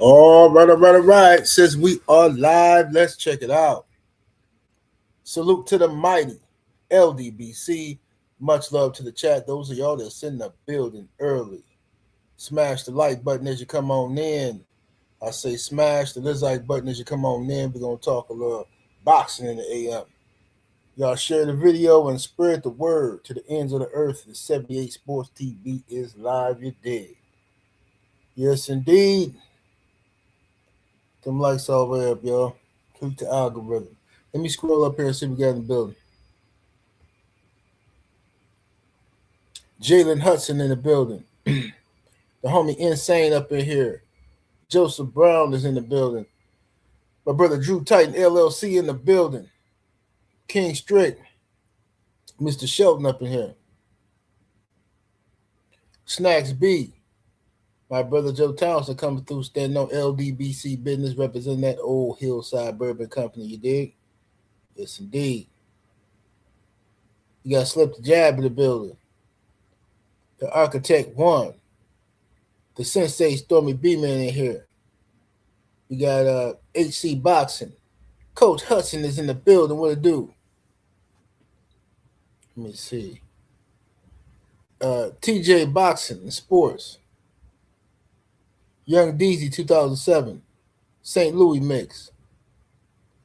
All right. Since we are live, let's check it out. Salute to the mighty LDBC. Much love to the chat. Those of y'all that's in the building early. Smash the like button as you come on in. I say smash the like button as you come on in. We're going to talk a little boxing in the AM. Y'all share the video and spread the word to the ends of the earth. The 78 Sports TV is live. You dig? Yes, indeed. Them likes all the way up, y'all. Tweak the algorithm. Let me scroll up here and see what we got in the building. Jalen Hudson in the building. The homie Insane up in here. Joseph Brown is in the building. My brother Drew Titan LLC in the building. King Strick. Mr. Shelton up in here. Snacks B. My brother Joe Townsend coming through, standing on LDBC business, representing that old Hillside Bourbon Company, you dig? Yes, indeed. You got Slip the Jab in the building. The Architect One. The Sensei Stormy B-Man in here. We got HC Boxing. Coach Hudson is in the building. What it do? Let me see. TJ Boxing and Sports. Young Deezy 2007. St. Louis Mix.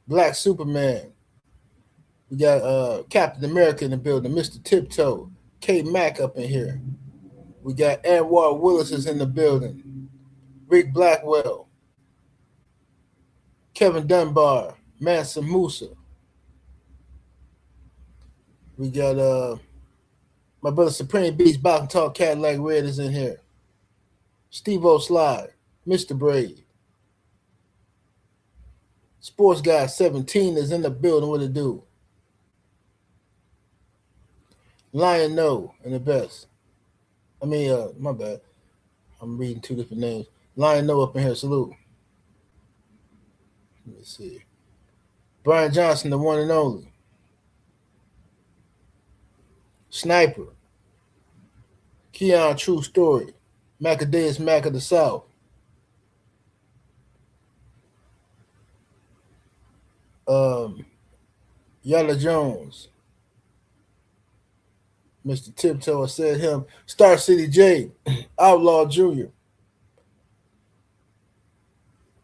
Black Superman. We got Captain America in the building. Mr. Tiptoe. K Mac up in here. We got Anwar Willis is in the building. Rick Blackwell. Kevin Dunbar. Mansa Musa. We got my brother Supreme Beast, Boxing Talk, Cadillac Red is in here. Steve O'Slide, Mr. Brave. Sports Guy 17 is in the building. What it do? Lion No and the best. My bad. I'm reading two different names. Lion No up in here. Salute. Let me see. Brian Johnson, the one and only. Sniper. Keon True Story. Macadayas Mac of the South. Yalla Jones. Mr. Tiptoe, I said him. Star City J. Outlaw Jr.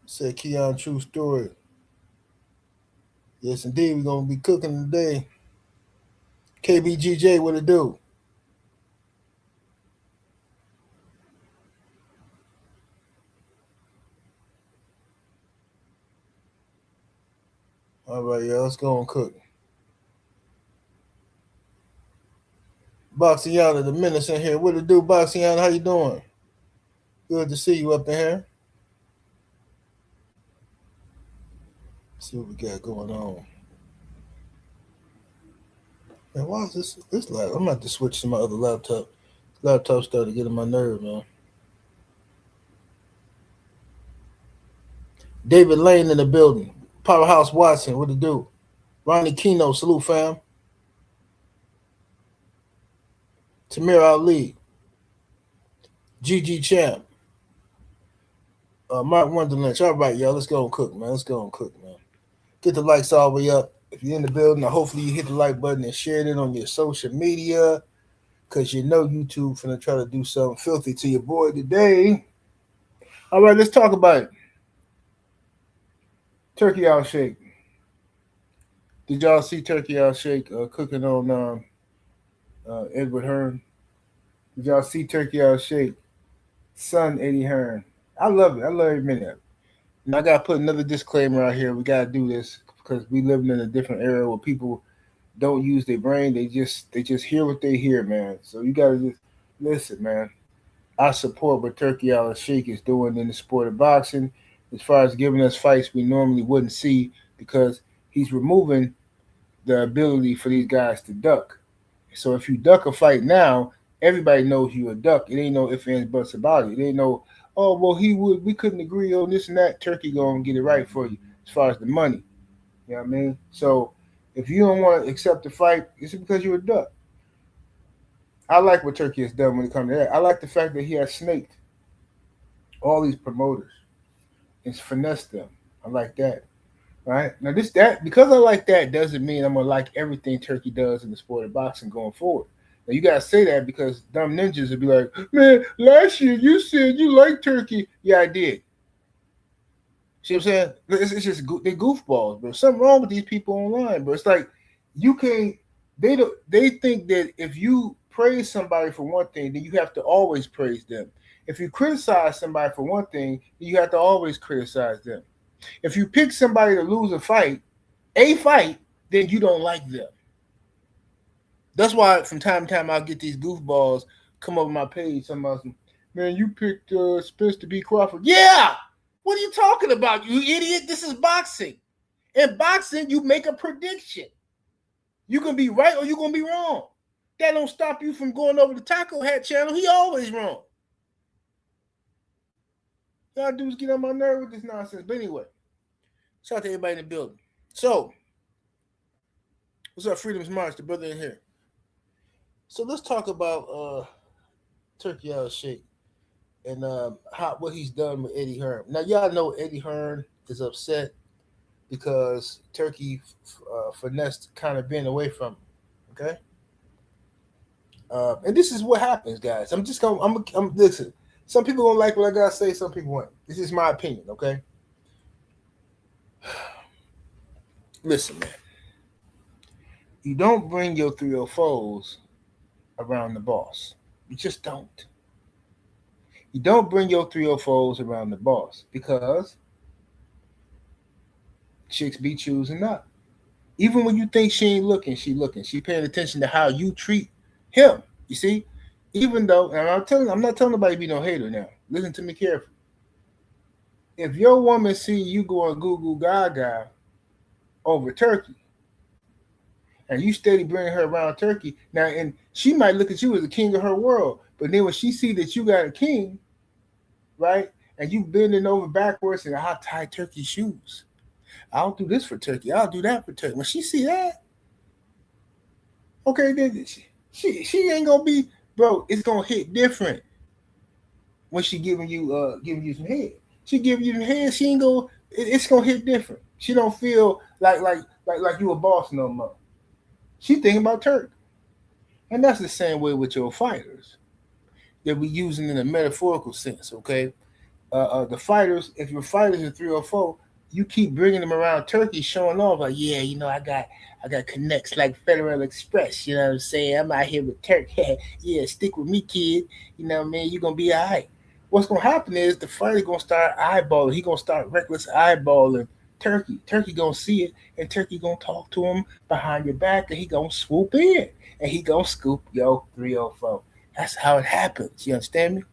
Said Keon True Story. Yes, indeed, we're going to be cooking today. KBGJ, what it do? All right, y'all, let's go and cook. Boxiana, the menace in here. What it do, Boxiana? How you doing? Good to see you up in here. Let's see what we got going on. Man, why is this laptop? I'm going to have to switch to my other laptop. This laptop started getting my nerve, man. David Lane in the building. Powerhouse Watson, what it do? Ronnie Keno, salute, fam. Tamir Ali. GG Champ. Mark Wonderlynch. All right, y'all, let's go and cook, man. Let's go and cook, man. Get the likes all the way up. If you're in the building, hopefully you hit the like button and share it on your social media, because you know YouTube finna try to do something filthy to your boy today. All right, let's talk about it. Turkey Alalshikh. Did y'all see Turkey Alalshikh cooking on Edward Hearn? Did y'all see Turkey Alalshikh son Eddie Hearn? I love it. I love every minute of it. And I gotta put another disclaimer out here. We gotta do this because we living in a different era where people don't use their brain. They just hear what they hear, man. So you gotta just listen, man. I support what Turkey Alalshikh is doing in the sport of boxing, as far as giving us fights we normally wouldn't see, because he's removing the ability for these guys to duck. So if you duck a fight now, everybody knows you a duck. It ain't no ifs, ands, buts about it. It ain't no, oh, well, we couldn't agree on this and that. Turkey gonna get it right for you as far as the money. You know what I mean? So if you don't want to accept the fight, it's because you're a duck. I like what Turkey has done when it comes to that. I like the fact that he has snaked all these promoters. and finesse them. I like that. Right now, that because I like that doesn't mean I'm gonna like everything Turkey does in the sport of boxing going forward. Now you gotta say that because dumb ninjas would be like, man, last year you said you liked Turkey. Yeah, I did. See what I'm saying? It's just they goofballs, bro. Something wrong with these people online, bro. It's like you can't. They don't. They think that if you praise somebody for one thing, then you have to always praise them. If you criticize somebody for one thing, then you have to always criticize them. If you pick somebody to lose a fight, then you don't like them. That's why from time to time I'll get these goofballs come over my page. Somebody, man, you picked Spence to beat Crawford. Yeah. What are you talking about, you idiot? This is boxing. In boxing, you make a prediction. You can be right or you're gonna be wrong. That don't stop you from going over the Taco Hat channel. He always wrong. Y'all dudes get on my nerve with this nonsense. But anyway, shout out to everybody in the building. So, what's up, Freedom's March, the brother in here? So let's talk about Turki Al-Sheikh and what he's done with Eddie Hearn. Now, y'all know Eddie Hearn is upset because Turki finessed kind of being away from him. Okay? And this is what happens, guys. I'm listen. Some people don't like what I gotta say, some people won't. This is my opinion, okay? Listen, man. You don't bring your 304s around the boss. You just don't. You don't bring your 304s around the boss because chicks be choosing not. Even when you think she ain't looking, she looking. She paying attention to how you treat him. You see? Even though, and I'm not telling nobody to be no hater now. Listen to me carefully. If your woman see you going goo goo gaga over Turkey, and you steady bringing her around Turkey, now, and she might look at you as the king of her world, but then when she see that you got a king, right, and you bending over backwards and I'll tie Turkey shoes. I'll do this for Turkey. I'll do that for Turkey. When she see that, okay, then she ain't gonna be, bro. It's gonna hit different when she giving you some head. She giving you some head. She ain't gonna. It's gonna hit different. She don't feel like you a boss no more. She thinking about Turk, and that's the same way with your fighters. That we using in a metaphorical sense. Okay, the fighters. If your fighters are 304, you keep bringing them around Turkey, showing off like, yeah, I got connects like Federal Express. You know what I'm saying? I'm out here with Turk. Yeah, stick with me, kid. You know what I mean? You're gonna be all right. What's gonna happen is the fighter's gonna start eyeballing. He gonna start reckless eyeballing Turkey. Turkey gonna see it, and Turkey gonna talk to him behind your back, and he gonna swoop in, and he gonna scoop yo 304. That's how it happens. You understand me?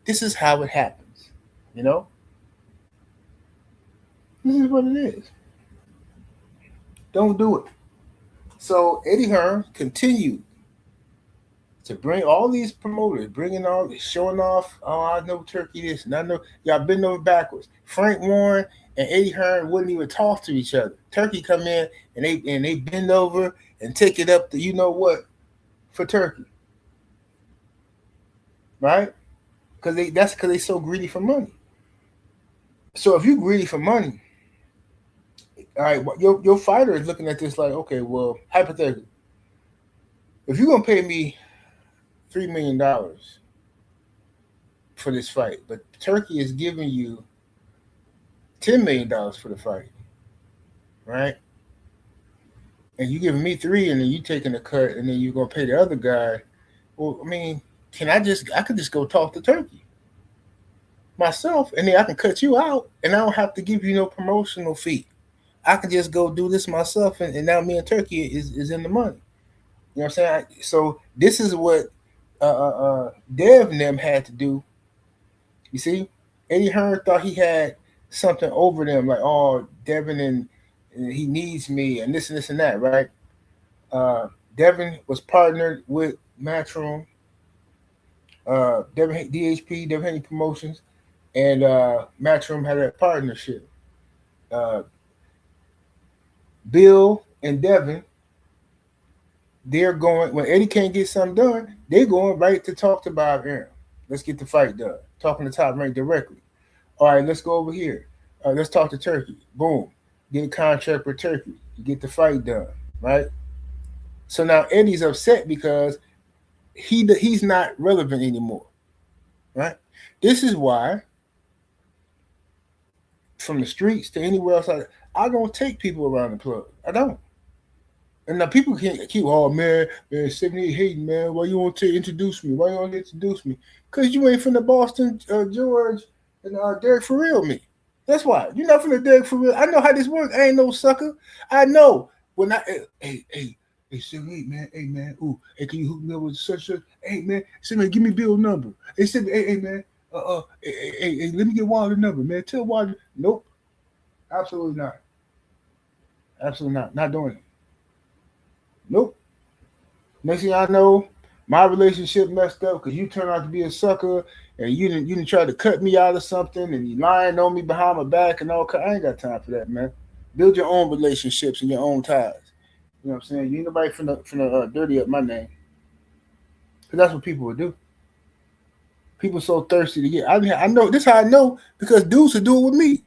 This is how it happens. You know? This is what it is. Don't do it. So Eddie Hearn continued to bring all these promoters, bringing all this, showing off. Oh, I know Turkey this, and I know y'all bend over backwards. Frank Warren and Eddie Hearn wouldn't even talk to each other. Turkey come in and they bend over and take it up to you know what for Turkey, right? Because they so greedy for money. So if you greedy for money, all right, your fighter is looking at this like, okay, well, hypothetically, if you're gonna pay me $3 million for this fight, but Turkey is giving you $10 million for the fight, right? And you giving me three, and then you taking a cut, and then you're gonna pay the other guy. Well, I mean, I could just go talk to Turkey myself, and then I can cut you out, and I don't have to give you no promotional fee. I can just go do this myself, and now me and Turkey is in the money. You know what I'm saying? So this is what Dev and them had to do. You see, Eddie Hearn thought he had something over them, like, oh, Devin and he needs me, and this and that, right? Devin was partnered with Matchroom, Devin DHP, Devin Haney Promotions, and Matchroom had a partnership. Bill and Devin, they're going, when Eddie can't get something done, they're going right to talk to Bob Arum. Let's get the fight done. Talking to Top Rank directly. All right, let's go over here. Let's talk to Turkey. Boom. Get a contract with Turkey. You get the fight done, right? So now Eddie's upset because he's not relevant anymore, right? This is why, from the streets to anywhere else, I don't take people around the plug. I don't. And now people can't keep, oh man, 78 hating, man. Why you want to introduce me? Why you want to introduce me? Because you ain't from the Boston, George, and Derek for real me. That's why. You're not from the Derek for real. I know how this works. I ain't no sucker. I know. When I, hey, 78, man. Hey, man. Ooh, hey, can you hook me up with such? Hey, man. Say, man, give me Bill's number. Hey, say, hey, man. Hey, let me get Wilder's number, man. Tell Wilder. Nope. Absolutely not. Absolutely not. Not doing it. Nope. Next thing I know, my relationship messed up because you turned out to be a sucker and you didn't try to cut me out of something and you lying on me behind my back and all. I ain't got time for that, man. Build your own relationships and your own ties. You know what I'm saying? You ain't nobody finna dirty up my name. Because that's what people would do. People so thirsty to get. I know this is how I know because dudes will do it with me.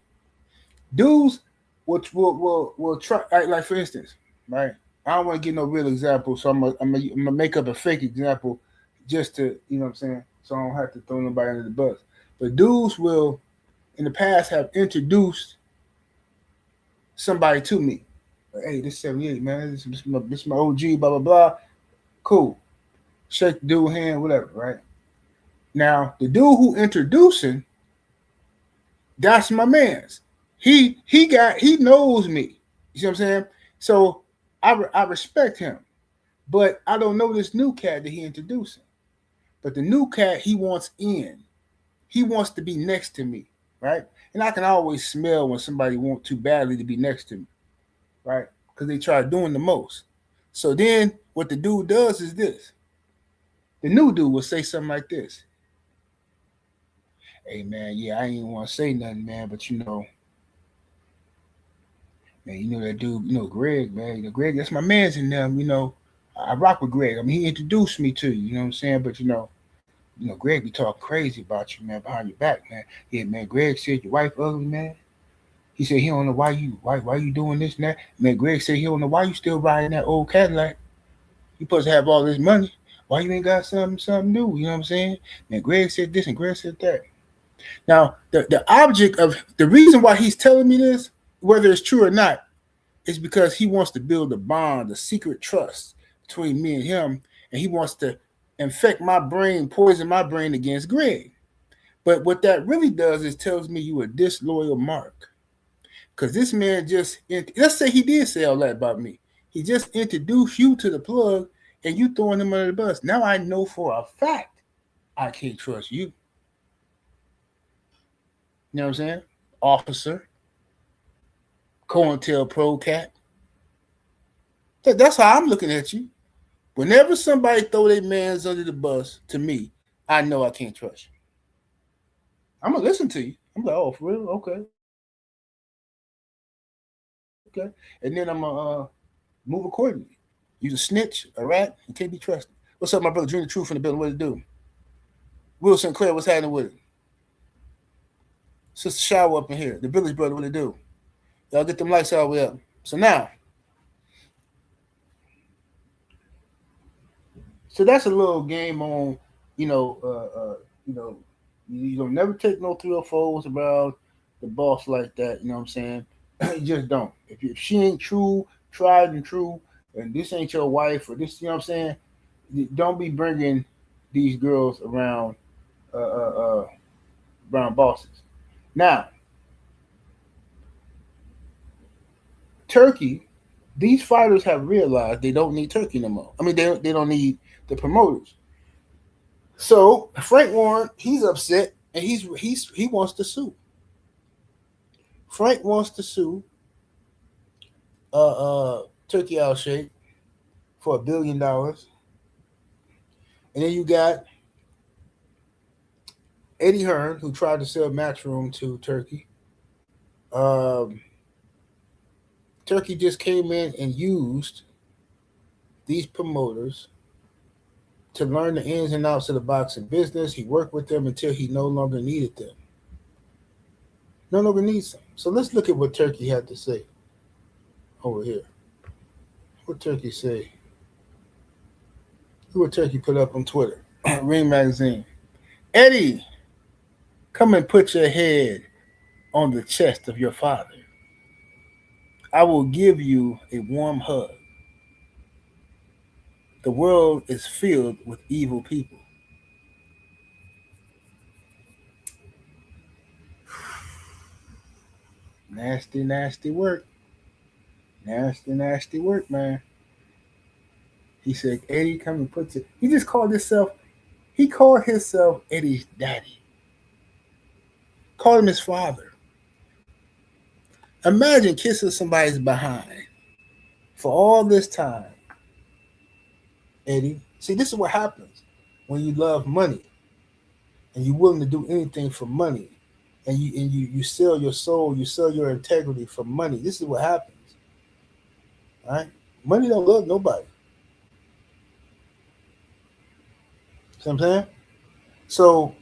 Dudes will try. Like for instance, right? I don't want to give no real example, so I'm gonna make up a fake example just to, you know what I'm saying, so I don't have to throw nobody under the bus. But dudes will, in the past, have introduced somebody to me. Like, hey, this 78, man. This my OG, blah blah blah. Cool. Shake the dude's hand, whatever, right? Now the dude who introducing, that's my man's. He knows me. You see what I'm saying? So I respect him, but I don't know this new cat that he introducing. But the new cat, he wants in. He wants to be next to me, right? And I can always smell when somebody wants too badly to be next to me, right? Because they try doing the most. So then what the dude does is this. The new dude will say something like this. Hey, man, yeah, I ain't want to say nothing, man, but man, that dude, Greg, man. Greg, that's my man's in them, I rock with Greg. I mean, he introduced me to you, you know what I'm saying? But, Greg be talking crazy about you, man, behind your back, man. Yeah, man, Greg said your wife ugly, man. He said he don't know why you doing this and that. Man, Greg said he don't know why you still riding that old Cadillac. You supposed to have all this money. Why you ain't got something new? You know what I'm saying? Man, Greg said this and Greg said that. Now, the object of the reason why he's telling me this, whether it's true or not, is because he wants to build a bond, a secret trust between me and him, and he wants to infect my brain, poison my brain against Greg. But what that really does is tells me you a disloyal mark. Because this man let's say he did say all that about me. He just introduced you to the plug and you throwing him under the bus. Now I know for a fact I can't trust you. You know what I'm saying? Officer. COINTELPRO cat. That's how I'm looking at you. Whenever somebody throw their mans under the bus to me, I know I can't trust you. I'm going to listen to you. I'm like, oh, for real? Okay. And then I'm going to move accordingly. You a snitch, a rat, you can't be trusted. What's up, my brother? Dream the Truth in the building. What it do? Will Sinclair, what's happening with it? Sister Shower up in here. The Village Brother, what it do? Y'all get them lights all the way up. So now, so that's a little game on, you don't never take no 304s around the boss like that. You know what I'm saying? You just don't. If she ain't true, tried and true, and this ain't your wife or this, you know what I'm saying? Don't be bringing these girls around around bosses. Now, Turkey, these fighters have realized they don't need Turkey no more. I mean, they don't need the promoters. So Frank Warren, he's upset and he wants to sue. Frank wants to sue Turkey Alalshikh for $1 billion. And then you got Eddie Hearn, who tried to sell Matchroom to Turkey. Turkey just came in and used these promoters to learn the ins and outs of the boxing business. He worked with them until he no longer needed them. No longer need some. So let's look at what Turkey had to say over here. What Turkey say? Look what Turkey put up on Twitter. Ring Magazine. Eddie, come and put your head on the chest of your father. I will give you a warm hug. The world is filled with evil people. Nasty, nasty work. Nasty, nasty work, man. He said, Eddie, come and put it. He called himself Eddie's daddy. Called him his father. Imagine kissing somebody's behind for all this time, Eddie. See, this is what happens when you love money and you're willing to do anything for money, and you sell your soul, you sell your integrity for money. This is what happens. All right? Money don't love nobody. See what I'm saying? So,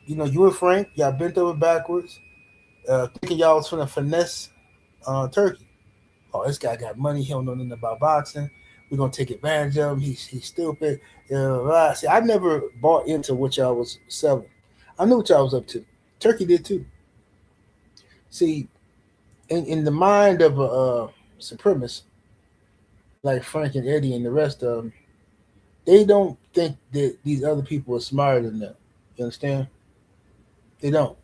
you and Frank, y'all bent over backwards, thinking y'all was finna finesse Turkey. Oh, this guy got money. He don't know nothing about boxing. We're gonna take advantage of him. He's stupid. See, I never bought into what y'all was selling. I knew what y'all was up to. Turkey did too. See, in the mind of a supremacist like Frank and Eddie and the rest of them, they don't think that these other people are smarter than them. You understand? They don't.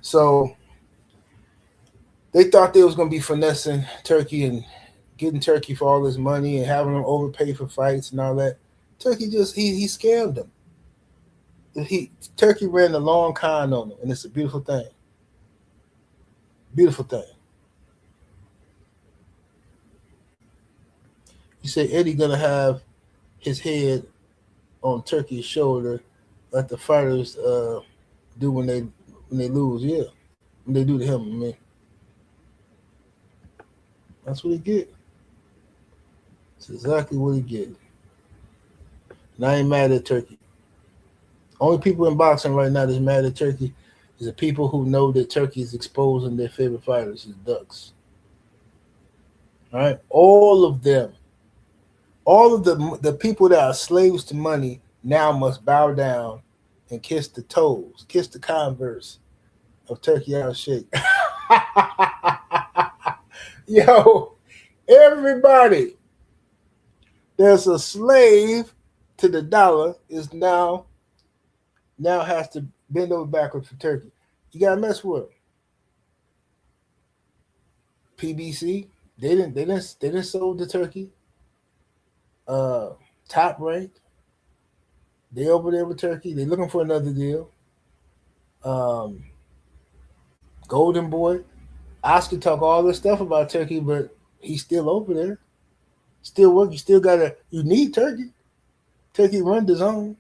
So they thought they was gonna be finessing Turkey and getting Turkey for all his money and having them overpay for fights and all that. Turkey just he scammed them. Turkey ran the long con on them, and it's a beautiful thing. Beautiful thing. You say Eddie gonna have his head on Turkey's shoulder, like the fighters do when they lose. Yeah, when they do to him. I mean, that's what he get. That's exactly what he get. And I ain't mad at Turkey. Only people in boxing right now that's mad at Turkey is the people who know that Turkey is exposing their favorite fighters as ducks. All right, all of them, all of the people that are slaves to money now must bow down and kiss the toes, kiss the converse of Turkey Alalshikh. Yo, everybody there's a slave to the dollar is now has to bend over backwards for Turkey. You gotta mess with them. PBC, they didn't sold to Turkey. Top ranked. They over there with Turkey. They looking for another deal. Golden Boy. Oscar talk all this stuff about Turkey, but he's still over there. Still working. You need Turkey. Turkey run the zone.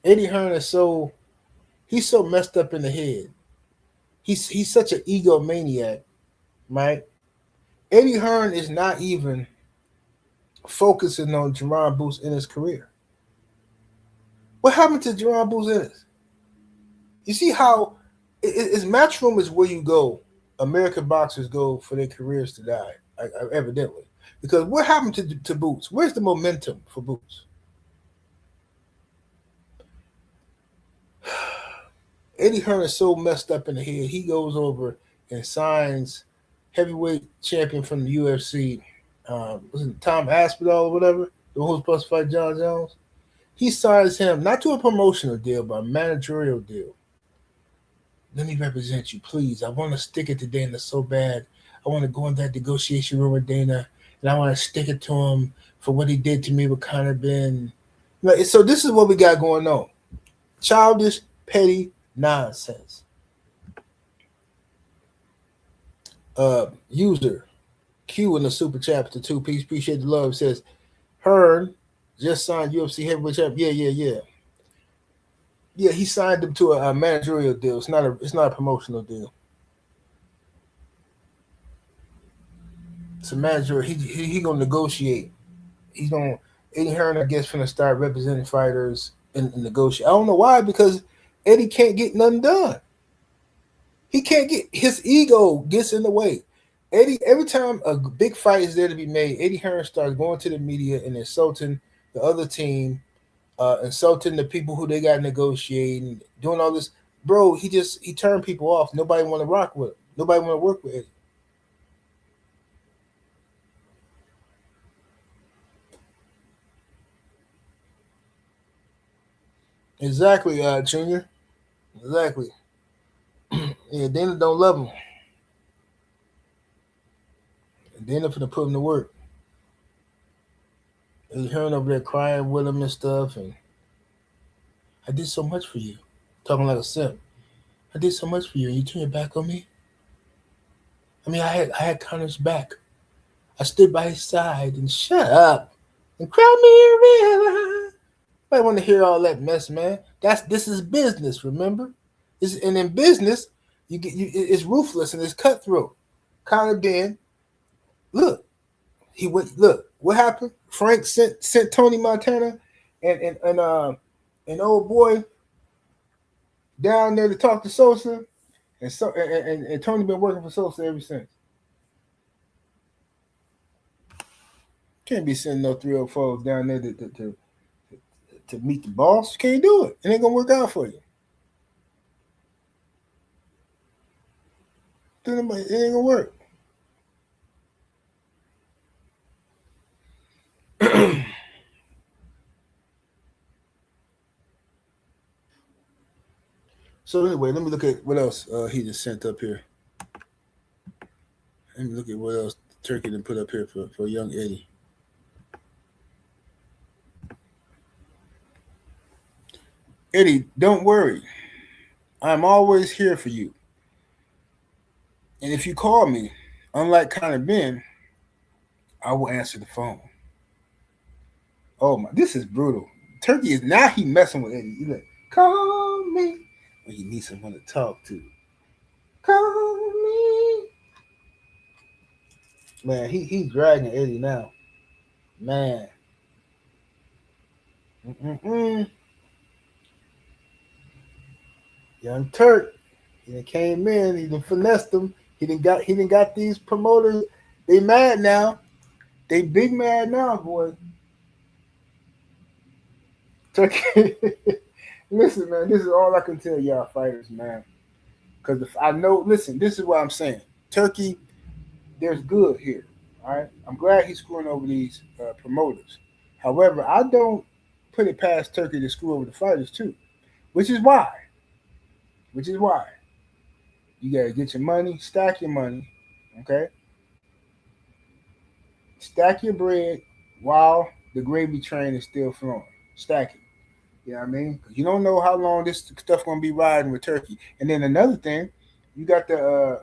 Eddie Hearn is he's so messed up in the head. He's such an egomaniac, right? Eddie Hearn is not even focusing on Jerron Boots in his career. What happened to Jerron Boots Ennis? You see how it's Matchroom is where you go. American boxers go for their careers to die, evidently. Because what happened to Boots? Where's the momentum for Boots? Eddie Hearn is so messed up in the head. He goes over and signs heavyweight champion from the UFC. Was it Tom Aspinall or whatever? The one who's supposed to fight John Jones? He signs him not to a promotional deal, but a managerial deal. Let me represent you, please. I want to stick it to Dana so bad. I want to go in that negotiation room with Dana, and I want to stick it to him for what he did to me with Conor Ben. So this is what we got going on. Childish, petty nonsense. User Q in the super chat to 2 piece. Appreciate the love. Says Hearn just signed UFC heavyweight champ. Yeah. Yeah, he signed him to a managerial deal. It's not a promotional deal. It's a manager. He gonna negotiate. Eddie Hearn, I guess, gonna start representing fighters and negotiate. I don't know why, because Eddie can't get nothing done. He can't get his ego gets in the way. Eddie, every time a big fight is there to be made, Eddie Hearn starts going to the media and insulting the other team, insulting the people who they got negotiating, doing all this. Bro, he turned people off. Nobody want to rock with him. Nobody want to work with Eddie. Exactly, Junior. Exactly. Yeah, Dana don't love him. And Dana finna put him to work. Eddie Hearn over there crying with him and stuff, and I did so much for you. Talking like a simp. I did so much for you, and you turn your back on me. I mean, I had Connor's back. I stood by his side and shut up and cry me a river. I want to hear all that mess, man. This is business, remember? And in business, it's ruthless and it's cutthroat. Connor Ben, look, he went. Look, what happened? Frank sent Tony Montana and old boy down there to talk to Sosa, and Tony been working for Sosa ever since. Can't be sending no 304s down there to meet the boss. You can't do it. It ain't gonna work out for you. It ain't gonna work. So anyway, let me look at what else he just sent up here. Let me look at what else Turkey done put up here for young Eddie. Eddie, don't worry. I'm always here for you. And if you call me, unlike Connor Ben, I will answer the phone. Oh my, this is brutal. Turkey is now he messing with Eddie. He's like, call me when you need someone to talk to. Call me. Man, he's dragging Eddie now. Man. Young Turk. He came in, he done finessed them. He done got these promoters. They mad now. They big mad now, boy. Turkey. Listen, man, this is all I can tell y'all fighters, man. Because if I know, listen, this is what I'm saying. Turkey, there's good here. All right. I'm glad he's screwing over these promoters. However, I don't put it past Turkey to screw over the fighters too. Which is why you gotta get your money, stack your money, okay? Stack your bread while the gravy train is still flowing. Stack it. You know what I mean? Because you don't know how long this stuff gonna be riding with Turkey. And then another thing, you got the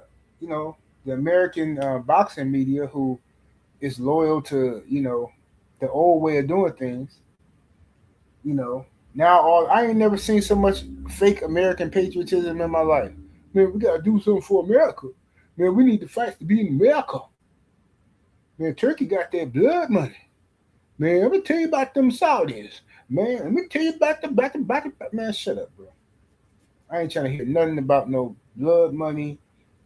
American boxing media who is loyal to the old way of doing things. You know, now all I ain't never seen so much fake American patriotism in my life. Man, we gotta do something for America. Man, we need the fights to be in America. Man, Turkey got that blood money. Man, let me tell you about them Saudis. Man, let me tell you about the man. Shut up, bro. I ain't trying to hear nothing about no blood money,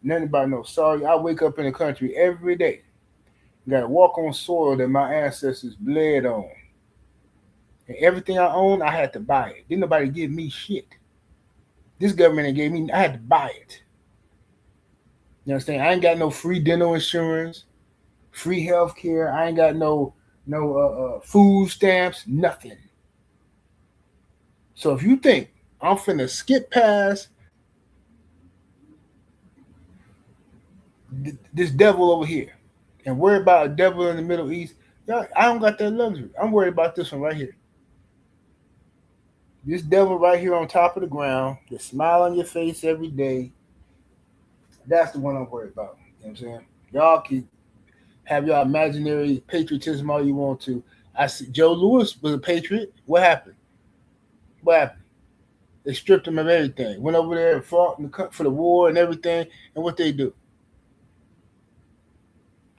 nothing about no Saudi. I wake up in the country every day. Gotta walk on soil that my ancestors bled on. And everything I own, I had to buy it. Didn't nobody give me shit. This government gave me, I had to buy it. You understand? I ain't got no free dental insurance, free health care. I ain't got no food stamps, nothing. So if you think I'm finna skip past this devil over here and worry about a devil in the Middle East, I don't got that luxury. I'm worried about this one right here. This devil right here on top of the ground, that smile on your face every day. That's the one I'm worried about. You know what I'm saying? Y'all can have your imaginary patriotism all you want to. I see Joe Louis was a patriot. What happened? What happened? They stripped him of everything. Went over there and fought for the war and everything. And what they do?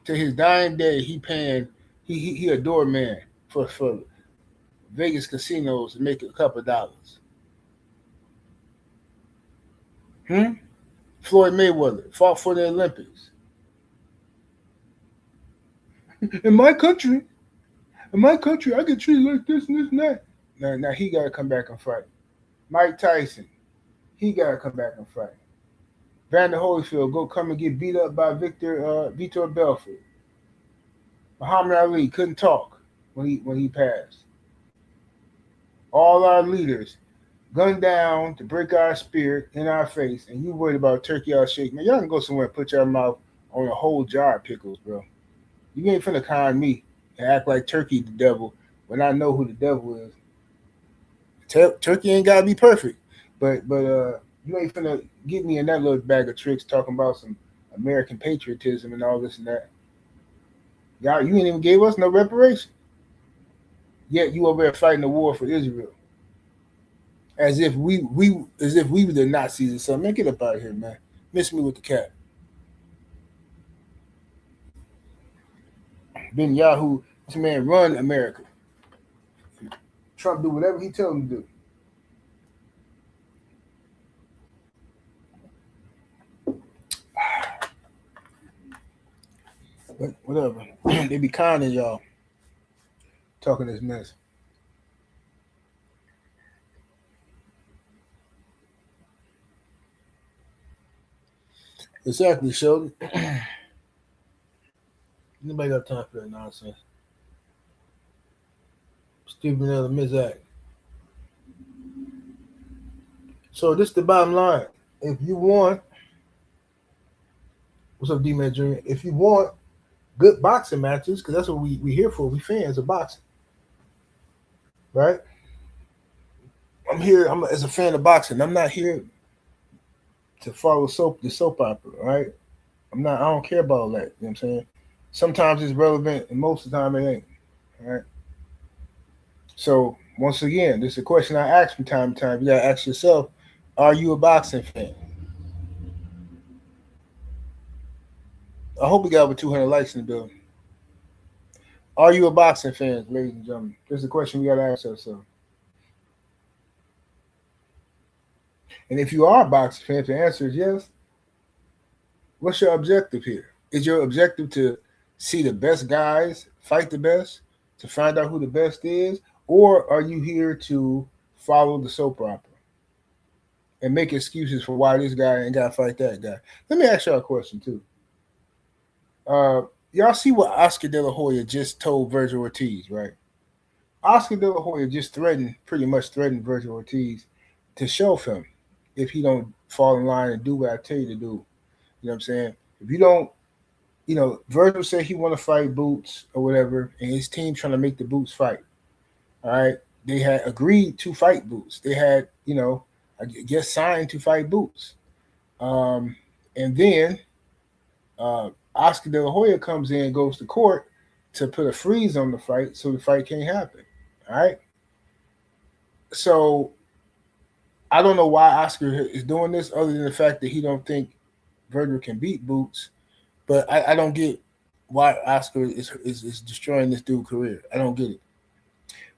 To his dying day, he a doorman for Vegas casinos to make a couple of dollars. Floyd Mayweather fought for the Olympics. In my country, I get treated like this and this and that. Now he got to come back and fight. Mike Tyson, he got to come back and fight. Vander Holyfield, go come and get beat up by Vitor Belfort. Muhammad Ali couldn't talk when he passed. All our leaders gunned down to break our spirit in our face, and you worried about Turkey Alalshikh. Man, y'all can go somewhere and put your mouth on a whole jar of pickles, bro. You ain't finna con me and act like Turkey the devil when I know who the devil is. Turkey ain't gotta be perfect, but you ain't finna get me in that little bag of tricks talking about some American patriotism and all this and that. Y'all, you ain't even gave us no reparation. Yet you over there fighting the war for Israel. As if we were the Nazis or something. Man, get up out of here, man. Miss me with the cat. Ben Yahoo, this man run America. Trump do whatever he tell him to do. But whatever. They be kind of y'all talking this mess. Exactly, Sheldon. Nobody got time for that nonsense. Stephen L. Mizak. So this is the bottom line. If you want, what's up, D-Man Jr.? If you want good boxing matches, because that's what we here for. We fans of boxing, right? I'm here. I'm as a fan of boxing. I'm not here to follow the soap opera, right? I don't care about all that. You know what I'm saying? Sometimes it's relevant, and most of the time it ain't. Right? So once again, this is a question I ask from time to time. You gotta ask yourself: are you a boxing fan? I hope we got over 200 likes in the building. Are you a boxing fan, ladies and gentlemen? This is a question we gotta ask ourselves. And if you are a boxing fan, if the answer is yes, what's your objective here? Is your objective to see the best guys fight the best, to find out who the best is, or are you here to follow the soap opera and make excuses for why this guy ain't got to fight that guy? Let me ask y'all a question too. Y'all see what Oscar De La Hoya just told Virgil Ortiz, right? Oscar De La Hoya just pretty much threatened Virgil Ortiz to shelf him if he don't fall in line and do what I tell you to do. You know what I'm saying? If you don't, Virgil said he want to fight Boots or whatever, and his team trying to make the Boots fight. All right, they had agreed to fight Boots. They had, I guess signed to fight Boots. And then Oscar De La Hoya comes in and goes to court to put a freeze on the fight so the fight can't happen. All right. So I don't know why Oscar is doing this other than the fact that he don't think Virgil can beat Boots. But I don't get why Oscar is destroying this dude's career. I don't get it.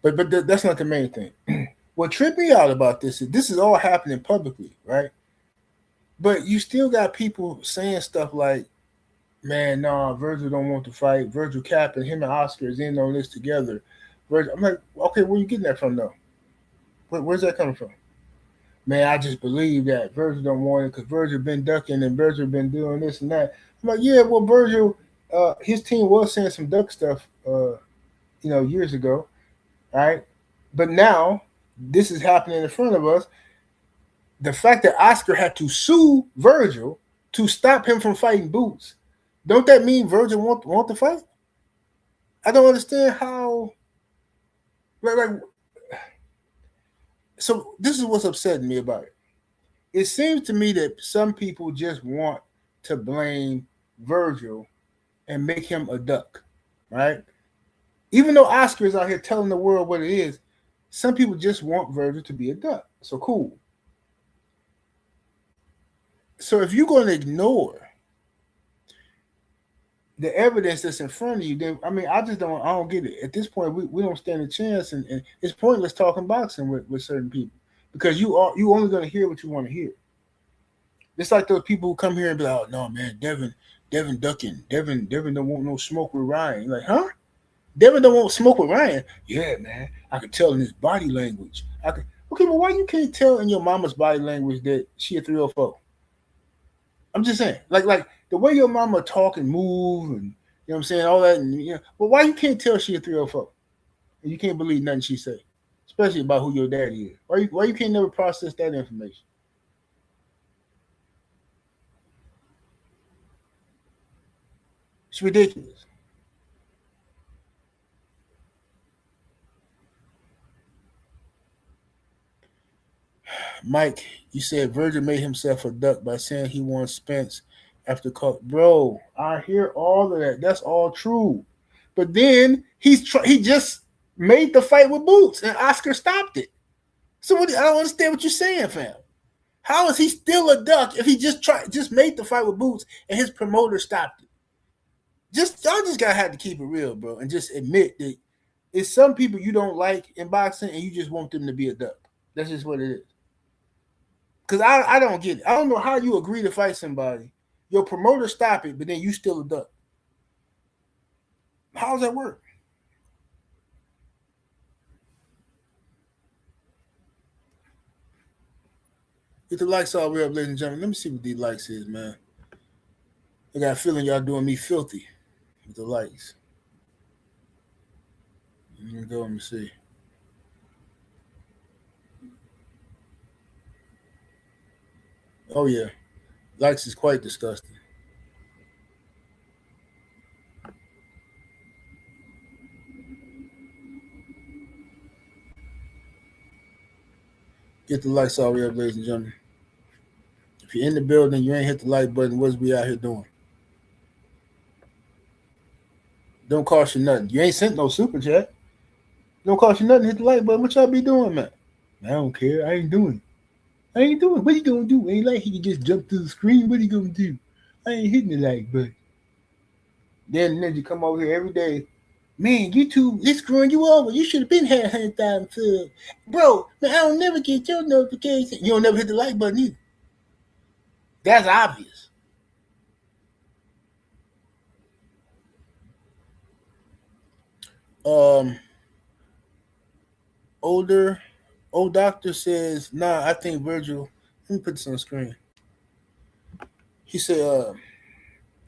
But that's not the main thing. What tripped me out about this is all happening publicly, right? But you still got people saying stuff like, man, nah, Virgil don't want to fight. Virgil capping, him and Oscar is in on this together. Virgil, I'm like, okay, where you getting that from, though? Where's that coming from? Man, I just believe that Virgil don't want it because Virgil been ducking and Virgil been doing this and that. I'm like, yeah, well, Virgil, his team was saying some duck stuff, years ago, right? But now this is happening in front of us. The fact that Oscar had to sue Virgil to stop him from fighting Boots, don't that mean Virgil want to fight? I don't understand how. So this is what's upsetting me about it. It seems to me that some people just want to blame Virgil and make him a duck, right? Even though Oscar is out here telling the world what it is, some people just want Virgil to be a duck. So cool. So if you're going to ignore the evidence that's in front of you, then I don't get it. At this point, we don't stand a chance, and it's pointless talking boxing with certain people because you only going to hear what you want to hear. It's like those people who come here and be like, "Oh no, man, Devin ducking, Devin don't want no smoke with Ryan." You're like, huh? Devin don't want smoke with Ryan. Yeah, man, I could tell in his body language. I could. Okay, but why you can't tell in your mama's body language that she a 304? I'm just saying, like the way your mama talk and move, and you know what I'm saying, all that, and but why you can't tell she a 304? And you can't believe nothing she say, especially about who your daddy is. Why you can't never process that information? It's ridiculous. Mike, you said Virgil made himself a duck by saying he wants Spence after call. Bro, I hear all of that. That's all true. But then he just made the fight with Boots, and Oscar stopped it. So I don't understand what you're saying, fam. How is he still a duck if he just made the fight with Boots and his promoter stopped it? Y'all just gotta have to keep it real, bro, and just admit that it's some people you don't like in boxing, and you just want them to be a duck. That's just what it is. Because I don't get it. I don't know how you agree to fight somebody, your promoter stop it, but then you still a duck. How does that work? Get the likes all the way up, ladies and gentlemen. Let me see what these likes is, man. I got a feeling y'all doing me filthy with the likes. Let me go and see. Oh yeah, likes is quite disgusting. Get the likes all the way up, ladies and gentlemen. If you're in the building, you ain't hit the like button. What's we out here doing? Don't cost you nothing. You ain't sent no super chat. Don't cost you nothing. Hit the like button. What y'all be doing, man? I don't care. I ain't doing. I ain't doing. What you gonna do? Ain't like he can just jump through the screen. What you gonna do? I ain't hitting the like button. Then Ninja come over here every day. Man, YouTube is screwing you over. You should have been had 100,000 subs. Bro, man, I don't never get your notification. You don't never hit the like button either. That's obvious. Um, old doctor says, nah, I think Virgil, let me put this on the screen. He said,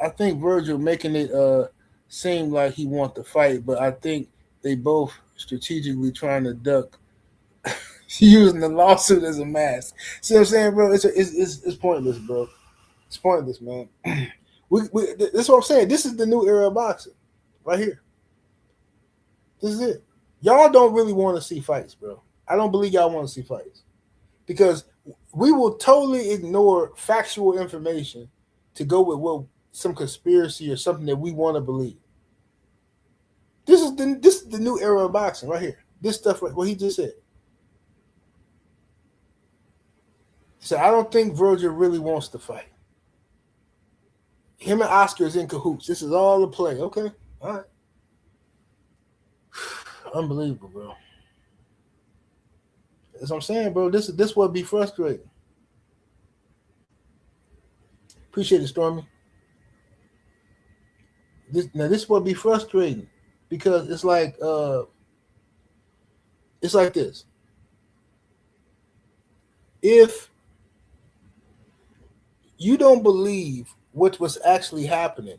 I think Virgil making it seem like he want to fight, but I think they both strategically trying to duck using the lawsuit as a mask. See what I'm saying, bro? It's pointless, bro. It's pointless, man. That's what I'm saying. This is the new era of boxing, right here. This is it. Y'all don't really want to see fights, bro. I don't believe y'all want to see fights because we will totally ignore factual information to go with what some conspiracy or something that we want to believe. This is the new era of boxing right here. This stuff, what he just said. So I don't think Virgil really wants to fight. Him and Oscar is in cahoots. This is all a play. Okay, all right. Unbelievable, bro. That's what I'm saying, bro. This would be frustrating. Appreciate it, Stormy. This would be frustrating because it's like this. If you don't believe what was actually happening,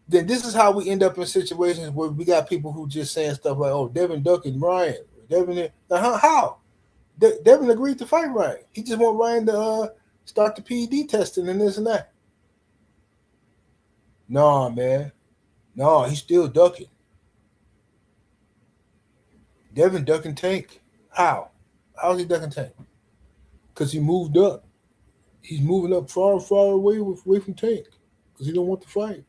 then this is how we end up in situations where we got people who just saying stuff like, "Oh, Devin ducking Ryan." Devin, how? Devin agreed to fight Ryan. He just want Ryan to start the PED testing and this and that. Nah, man. No, he's still ducking. Devin ducking Tank. How? How's he ducking Tank? Because he moved up. He's moving up far, far away from Tank because he don't want to fight.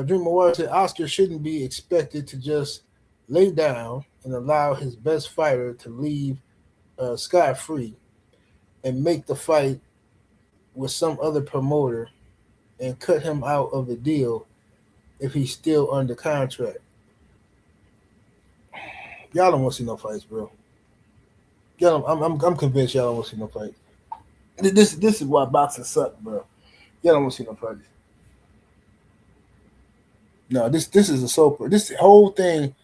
Dream Award said Oscar shouldn't be expected to just lay down and allow his best fighter to leave scot free and make the fight with some other promoter and cut him out of the deal if he's still under contract. Y'all don't want to see no fights, bro. I'm convinced y'all don't want to see no fights. This is why boxing suck, bro. Y'all don't want to see no fights. No, this is a soap. This whole thing,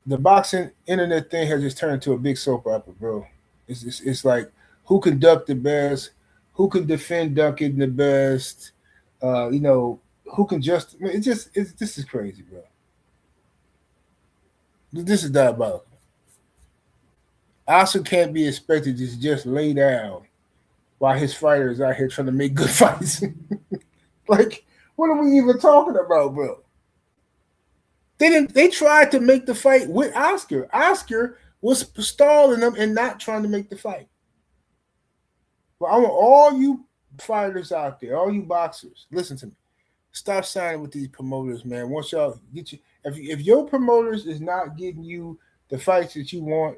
the boxing internet thing has just turned into a big soap opera, bro. It's like who can duck the best, who can defend ducking the best, who can just. I mean, this is crazy, bro. This is diabolical. Oscar can't be expected to just lay down while his fighter is out here trying to make good fights. Like, what are we even talking about, bro? They tried to make the fight with Oscar. Oscar was stalling them and not trying to make the fight. Well, I want all you fighters out there, all you boxers, listen to me. Stop signing with these promoters, man. Once y'all get you, if your promoters is not getting you the fights that you want,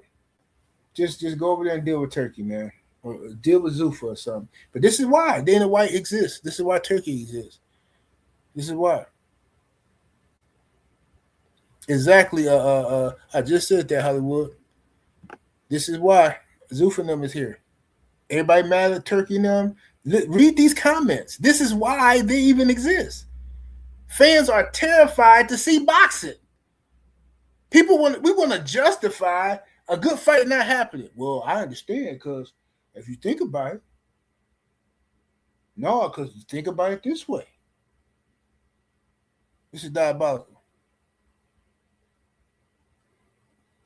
just go over there and deal with Turkey, man, or deal with Zuffa or something. But this is why Dana White exists. This is why Turkey exists. This is why. Exactly. I just said that, Hollywood. This is why Zuffa and them is here. Everybody mad at Turkey and them? Read these comments. This is why they even exist. Fans are terrified to see boxing. We want to justify a good fight not happening. Well, I understand, because if you think about it, no, because you think about it this way. This is diabolical.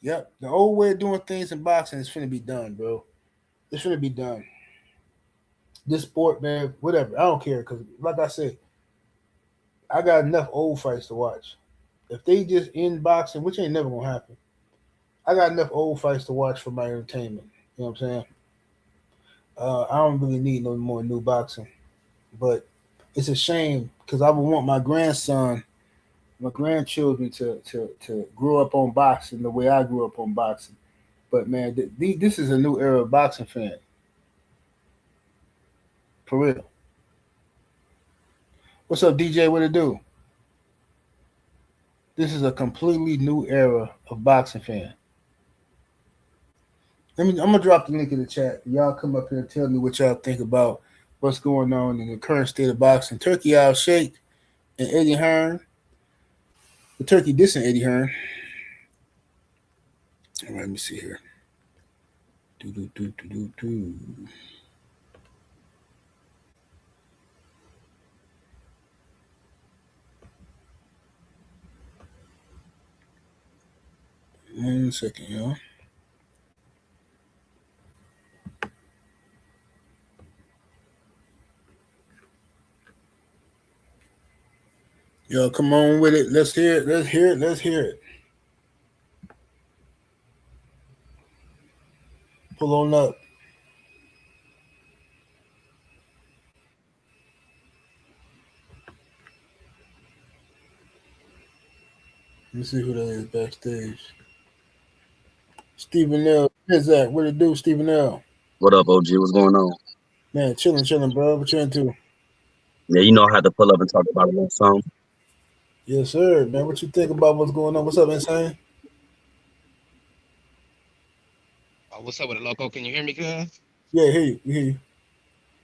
Yep, the old way of doing things in boxing is finna be done, bro. It's finna be done. This sport, man, whatever. I don't care, because like I said, I got enough old fights to watch. If they just end boxing, which ain't never gonna happen, I got enough old fights to watch for my entertainment. You know what I'm saying? I don't really need no more new boxing. But it's a shame, because I would want my grandson, my grandchildren to grow up on boxing the way I grew up on boxing. But man, this is a new era of boxing fan. For real. What's up, DJ? What it do? This is a completely new era of boxing fan. I'm gonna drop the link in the chat. Y'all come up here and tell me what y'all think about what's going on in the current state of boxing. Turki Alalshikh and Eddie Hearn. The Turkey dissing Eddie Hearn. All right, let me see here. One second, y'all. Yo, come on with it. Let's hear it. Let's hear it. Let's hear it. Pull on up. Let me see who that is backstage. Stephen L. Where's that? What it do, Stephen L? What up, OG? What's going on? Man, chilling, bro. What you into? Yeah, you know I had to pull up and talk about a little something. Yes, sir, man. What you think about what's going on? What's up, Insane? What's up with it, Loco? Can you hear me, cuz? Yeah, I hear you. We hear you.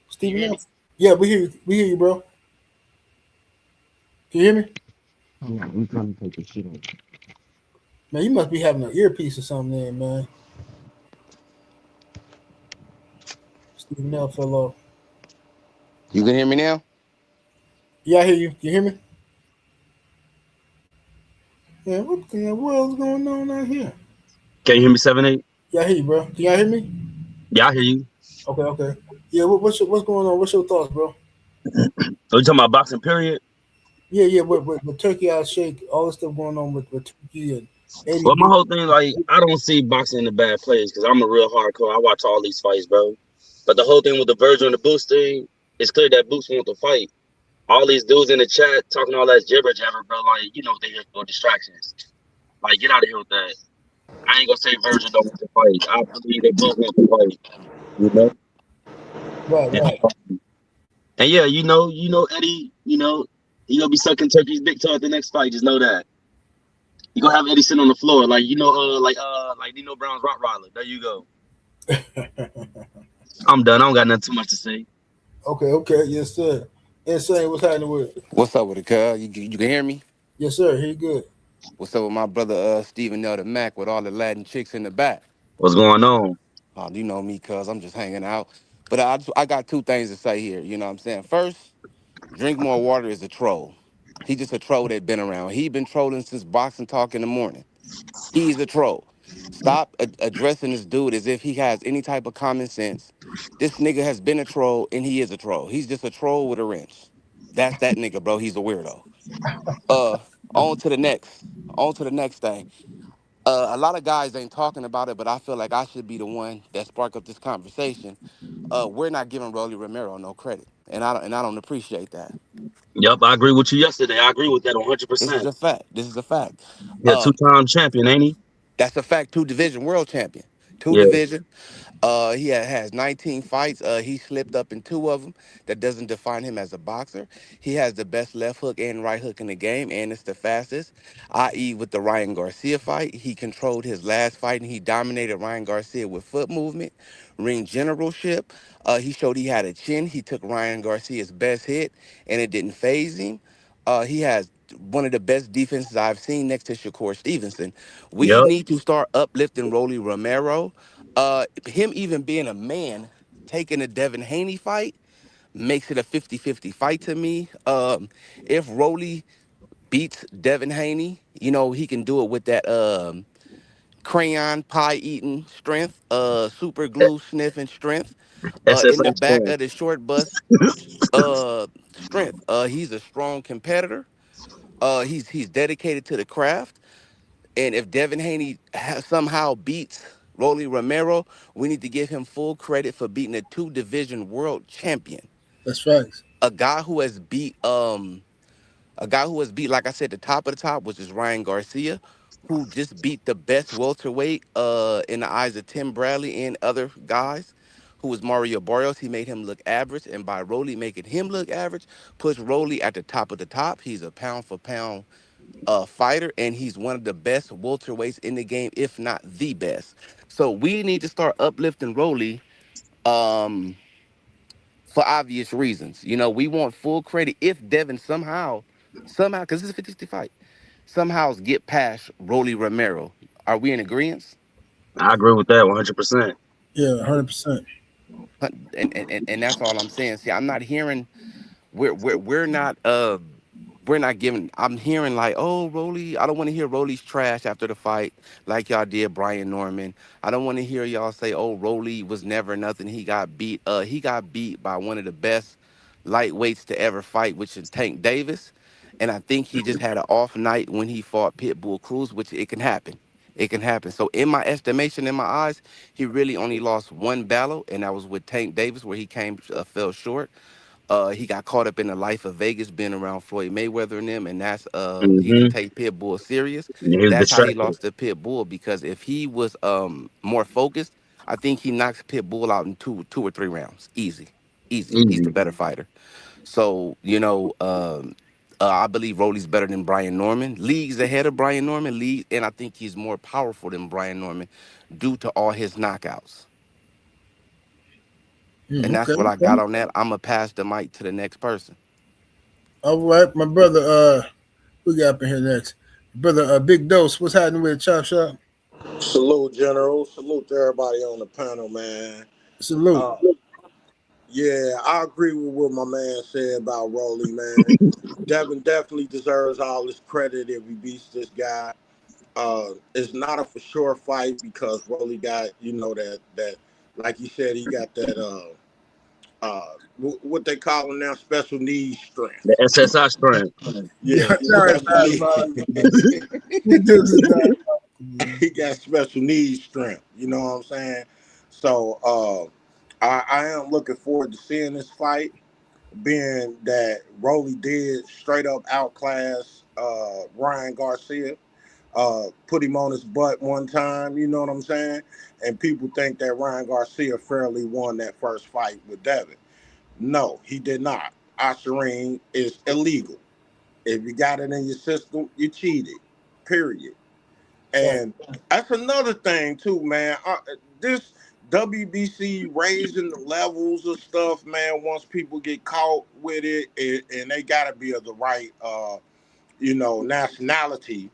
Stephen hear L. me? Yeah, we hear you. We hear you, bro. Can you hear me? Hold on, I'm trying to take this shit off. Man, you must be having an earpiece or something there, man. Stephen L. fell off. You can hear me now? Yeah, I hear you. You hear me? Yeah, what the world's going on out here? Can you hear me, 7-8? Yeah, I hear you, bro. Can y'all hear me? Yeah, I hear you. Okay. Yeah, what's going on? What's your thoughts, bro? So you talking about boxing, period? Yeah, with Turki Alalshikh, all the stuff going on with Turkey and Eddie. Well, my whole thing, like, I don't see boxing in a bad place because I'm a real hardcore. I watch all these fights, bro. But the whole thing with the Virgil and the Boost thing, it's clear that Boost want to fight. All these dudes in the chat talking all that jibber jabber, bro. Like, you know, they're here for distractions. Like, get out of here with that. I ain't gonna say Virgil don't want to fight. I believe they both want to fight. You know? Right. And yeah, you know Eddie, you know, He gonna be sucking Turkey's big toe at the next fight. Just know that. He gonna have Eddie sit on the floor, like like Nino Brown's Rottweiler. There you go. I'm done. I don't got nothing too much to say. Okay, yes, sir. Insane, what's happening with it? What's up with it, cuz? You can hear me? Yes, sir. He good. What's up with my brother Stephen L. the Mac with all the Latin chicks in the back? What's going on? Oh, you know me, cuz I'm just hanging out. But I got two things to say here. You know what I'm saying? First, Drink More Water is a troll. He just a troll that been around. He been trolling since Boxing Talk in the morning. He's a troll. Stop addressing this dude as if he has any type of common sense. This nigga has been a troll and he is a troll. He's just a troll with a wrench. That's that nigga, bro. He's a weirdo. Uh, on to the next. On to the next thing. A lot of guys ain't talking about it, but I feel like I should be the one that spark up this conversation. We're not giving Rolly Romero no credit, and I don't appreciate that. Yep, I agree with you yesterday. I agree with that This is 100%. a fact. This is a fact. Yeah, Um, two-time champion, ain't he? that's a fact. Two division world champion. Two Yeah. division. He has 19 fights. He slipped up in two of them. That doesn't define him as a boxer. He has the best left hook and right hook in the game, and it's the fastest. I.e., with the Ryan Garcia fight, he controlled his last fight and he dominated Ryan Garcia with foot movement, ring generalship. He showed he had a chin. He took Ryan Garcia's best hit, and it didn't phase him. He has one of the best defenses I've seen next to Shakur Stevenson. We Yep. need to start uplifting Rolly Romero. Him even being a man taking a Devin Haney fight makes it a 50-50 fight to me. If Rolly beats Devin Haney, he can do it with that crayon pie eating strength, super glue sniffing strength, in the SSI back strong. of the short bus strength. He's a strong competitor. He's dedicated to the craft. And if Devin Haney somehow beats Rolly Romero, we need to give him full credit for beating a two division world champion. That's facts. A guy who has beat like I said, the top of the top, which is Ryan Garcia, who just beat the best welterweight in the eyes of Tim Bradley and other guys, who was Mario Barrios. He made him look average, and by Rolly making him look average, puts Rolly at the top of the top. He's a pound for pound fighter, and he's one of the best welterweights in the game, if not the best. So we need to start uplifting Rolly um, for obvious reasons. We want full credit if Devin somehow, because this is a 50 fight, somehow get past Rolly Romero. Are we in agreement? I agree with that 100%. Yeah, 100%. And that's all I'm saying. See, I'm not hearing we're not giving. I'm hearing like, oh, Rolly. I don't want to hear Rolly's trash after the fight, like y'all did Brian Norman. I don't want to hear y'all say, oh, Rolly was never nothing. He got beat. He got beat by one of the best lightweights to ever fight, which is Tank Davis. And I think he just had an off night when he fought Pitbull Cruz, which it can happen. It can happen. So in my estimation, in my eyes, he really only lost one battle, and that was with Tank Davis, where he fell short. He got caught up in the life of Vegas, being around Floyd Mayweather and them, and that's he didn't Mm-hmm. take Pitbull serious. He was That's how he distracted. lost to Pitbull, because if he was more focused, I think he knocks Pitbull out in two or three rounds, easy, easy. He's the Easy. better fighter. So I believe Rolly's better than Brian Norman. Leagues ahead of Brian Norman, and I think he's more powerful than Brian Norman due to all his knockouts. And Okay, that's what I got okay. on that. I'm gonna pass the mic to the next person. All right, my brother. Who got up in here next? Brother, Big Dose. What's happening with Chop Shop? Salute, General. Salute to everybody on the panel, man. Salute. Uh, yeah, I agree with what my man said about Rolly, man. Devin definitely deserves all his credit if he beats this guy. It's not a for sure fight because Rolly got, that like you said, he got that what they call him now, special needs The strength. SSI strength. Yeah, Sorry, special sorry, needs. You do this time. He got special needs strength. You know what I'm saying? So I am looking forward to seeing this fight, being that Rolly did straight up outclass Ryan Garcia, put him on his butt one time. You know what I'm saying? And people think that Ryan Garcia fairly won that first fight with Devin. No, he did not. Oscarine is illegal. If you got it in your system, you cheated. Period. Fact. And that's another thing too, man. This WBC raising the levels of stuff, man. Once people get caught with it, and they gotta be of the right, nationality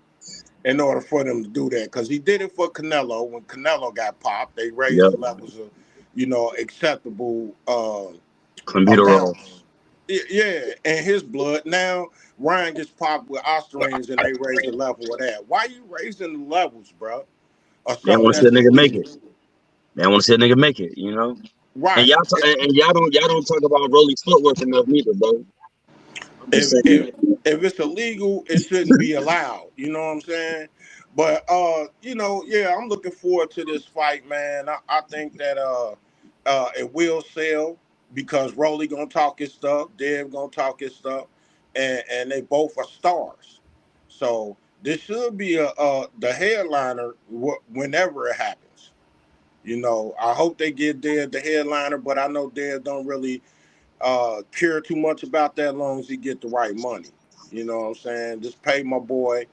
in order for them to do that. Because he did it for Canelo. When Canelo got popped, they raised Yep. the levels of, acceptable Clenbuterol. amounts. Yeah, and his blood. Now Ryan gets popped with Ostarines and they raise the level of that. Why you raising the levels, bro? Or They something want to see a that's nigga make it. illegal. They want to see a nigga make it. And Right. y'all don't talk about Roelly's footwork enough neither, bro. I'm just If saying. if it's illegal, it shouldn't be allowed. You know what I'm saying? But I'm looking forward to this fight, man. I think that it will sell because Roelly gonna talk his stuff, Dev gonna talk his stuff, and they both are stars. So this should be the headliner whenever it happens. I hope they get Dev the headliner, but I know Dev don't really care too much about that as long as he get the right money. You know what I'm saying? Just pay my boy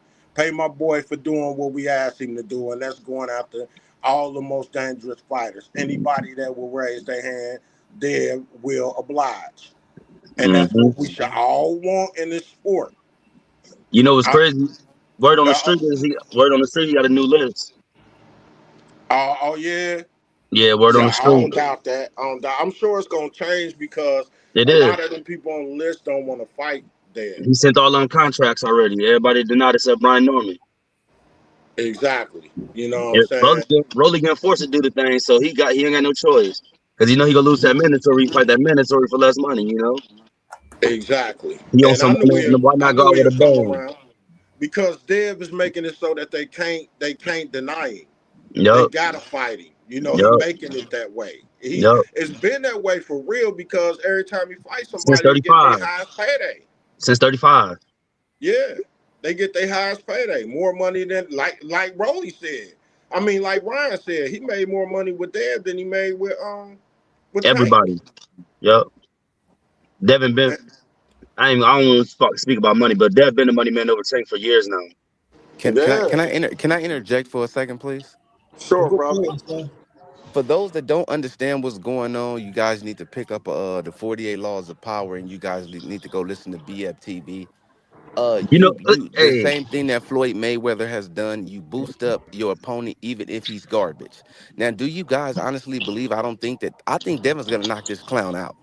for doing what we asked him to do, and that's going after all the most dangerous fighters. Anybody that will raise their hand, they will oblige. And that's Mm-hmm. what we should all want in this sport. You know what's crazy? Word on the Uh, street he got a new list. oh yeah. Yeah, word on Yeah, the I don't street. doubt that. I don't doubt. I'm sure it's gonna change because It a is. lot of them people on the list don't want to fight there. He sent all them contracts already. Everybody denied except Brian Norman. Exactly. You know what I'm Yeah, saying? Roelly getting forced to do the thing, so he ain't got no choice. Because he gonna lose that mandatory, fight that mandatory for less money, Exactly. He on And some why I not go knew out with a he'd come bang? around because Dev is making it so that they can't deny him. They Yup, gotta fight him. He yup, making it that way. yup. It's been that way for real because every time he fights Since somebody, they get their 35. highest payday. Since 35. Yeah, they get their highest payday, more money than like Roelly said. I mean, like Ryan said, he made more money with Dev than he made with Tank. Everybody. Yup. Devin been I don't want to speak about money, but Dev been the money man over Tank for years now. Yeah, Can I interject for a second, please? sure, Go brother. ahead, son. For those that don't understand what's going on, you guys need to pick up the 48 Laws of Power, and you guys need to go listen to BFTV. The Hey, same thing that Floyd Mayweather has done. You boost up your opponent even if he's garbage. Now, do you guys honestly believe? I think Devin's gonna knock this clown out.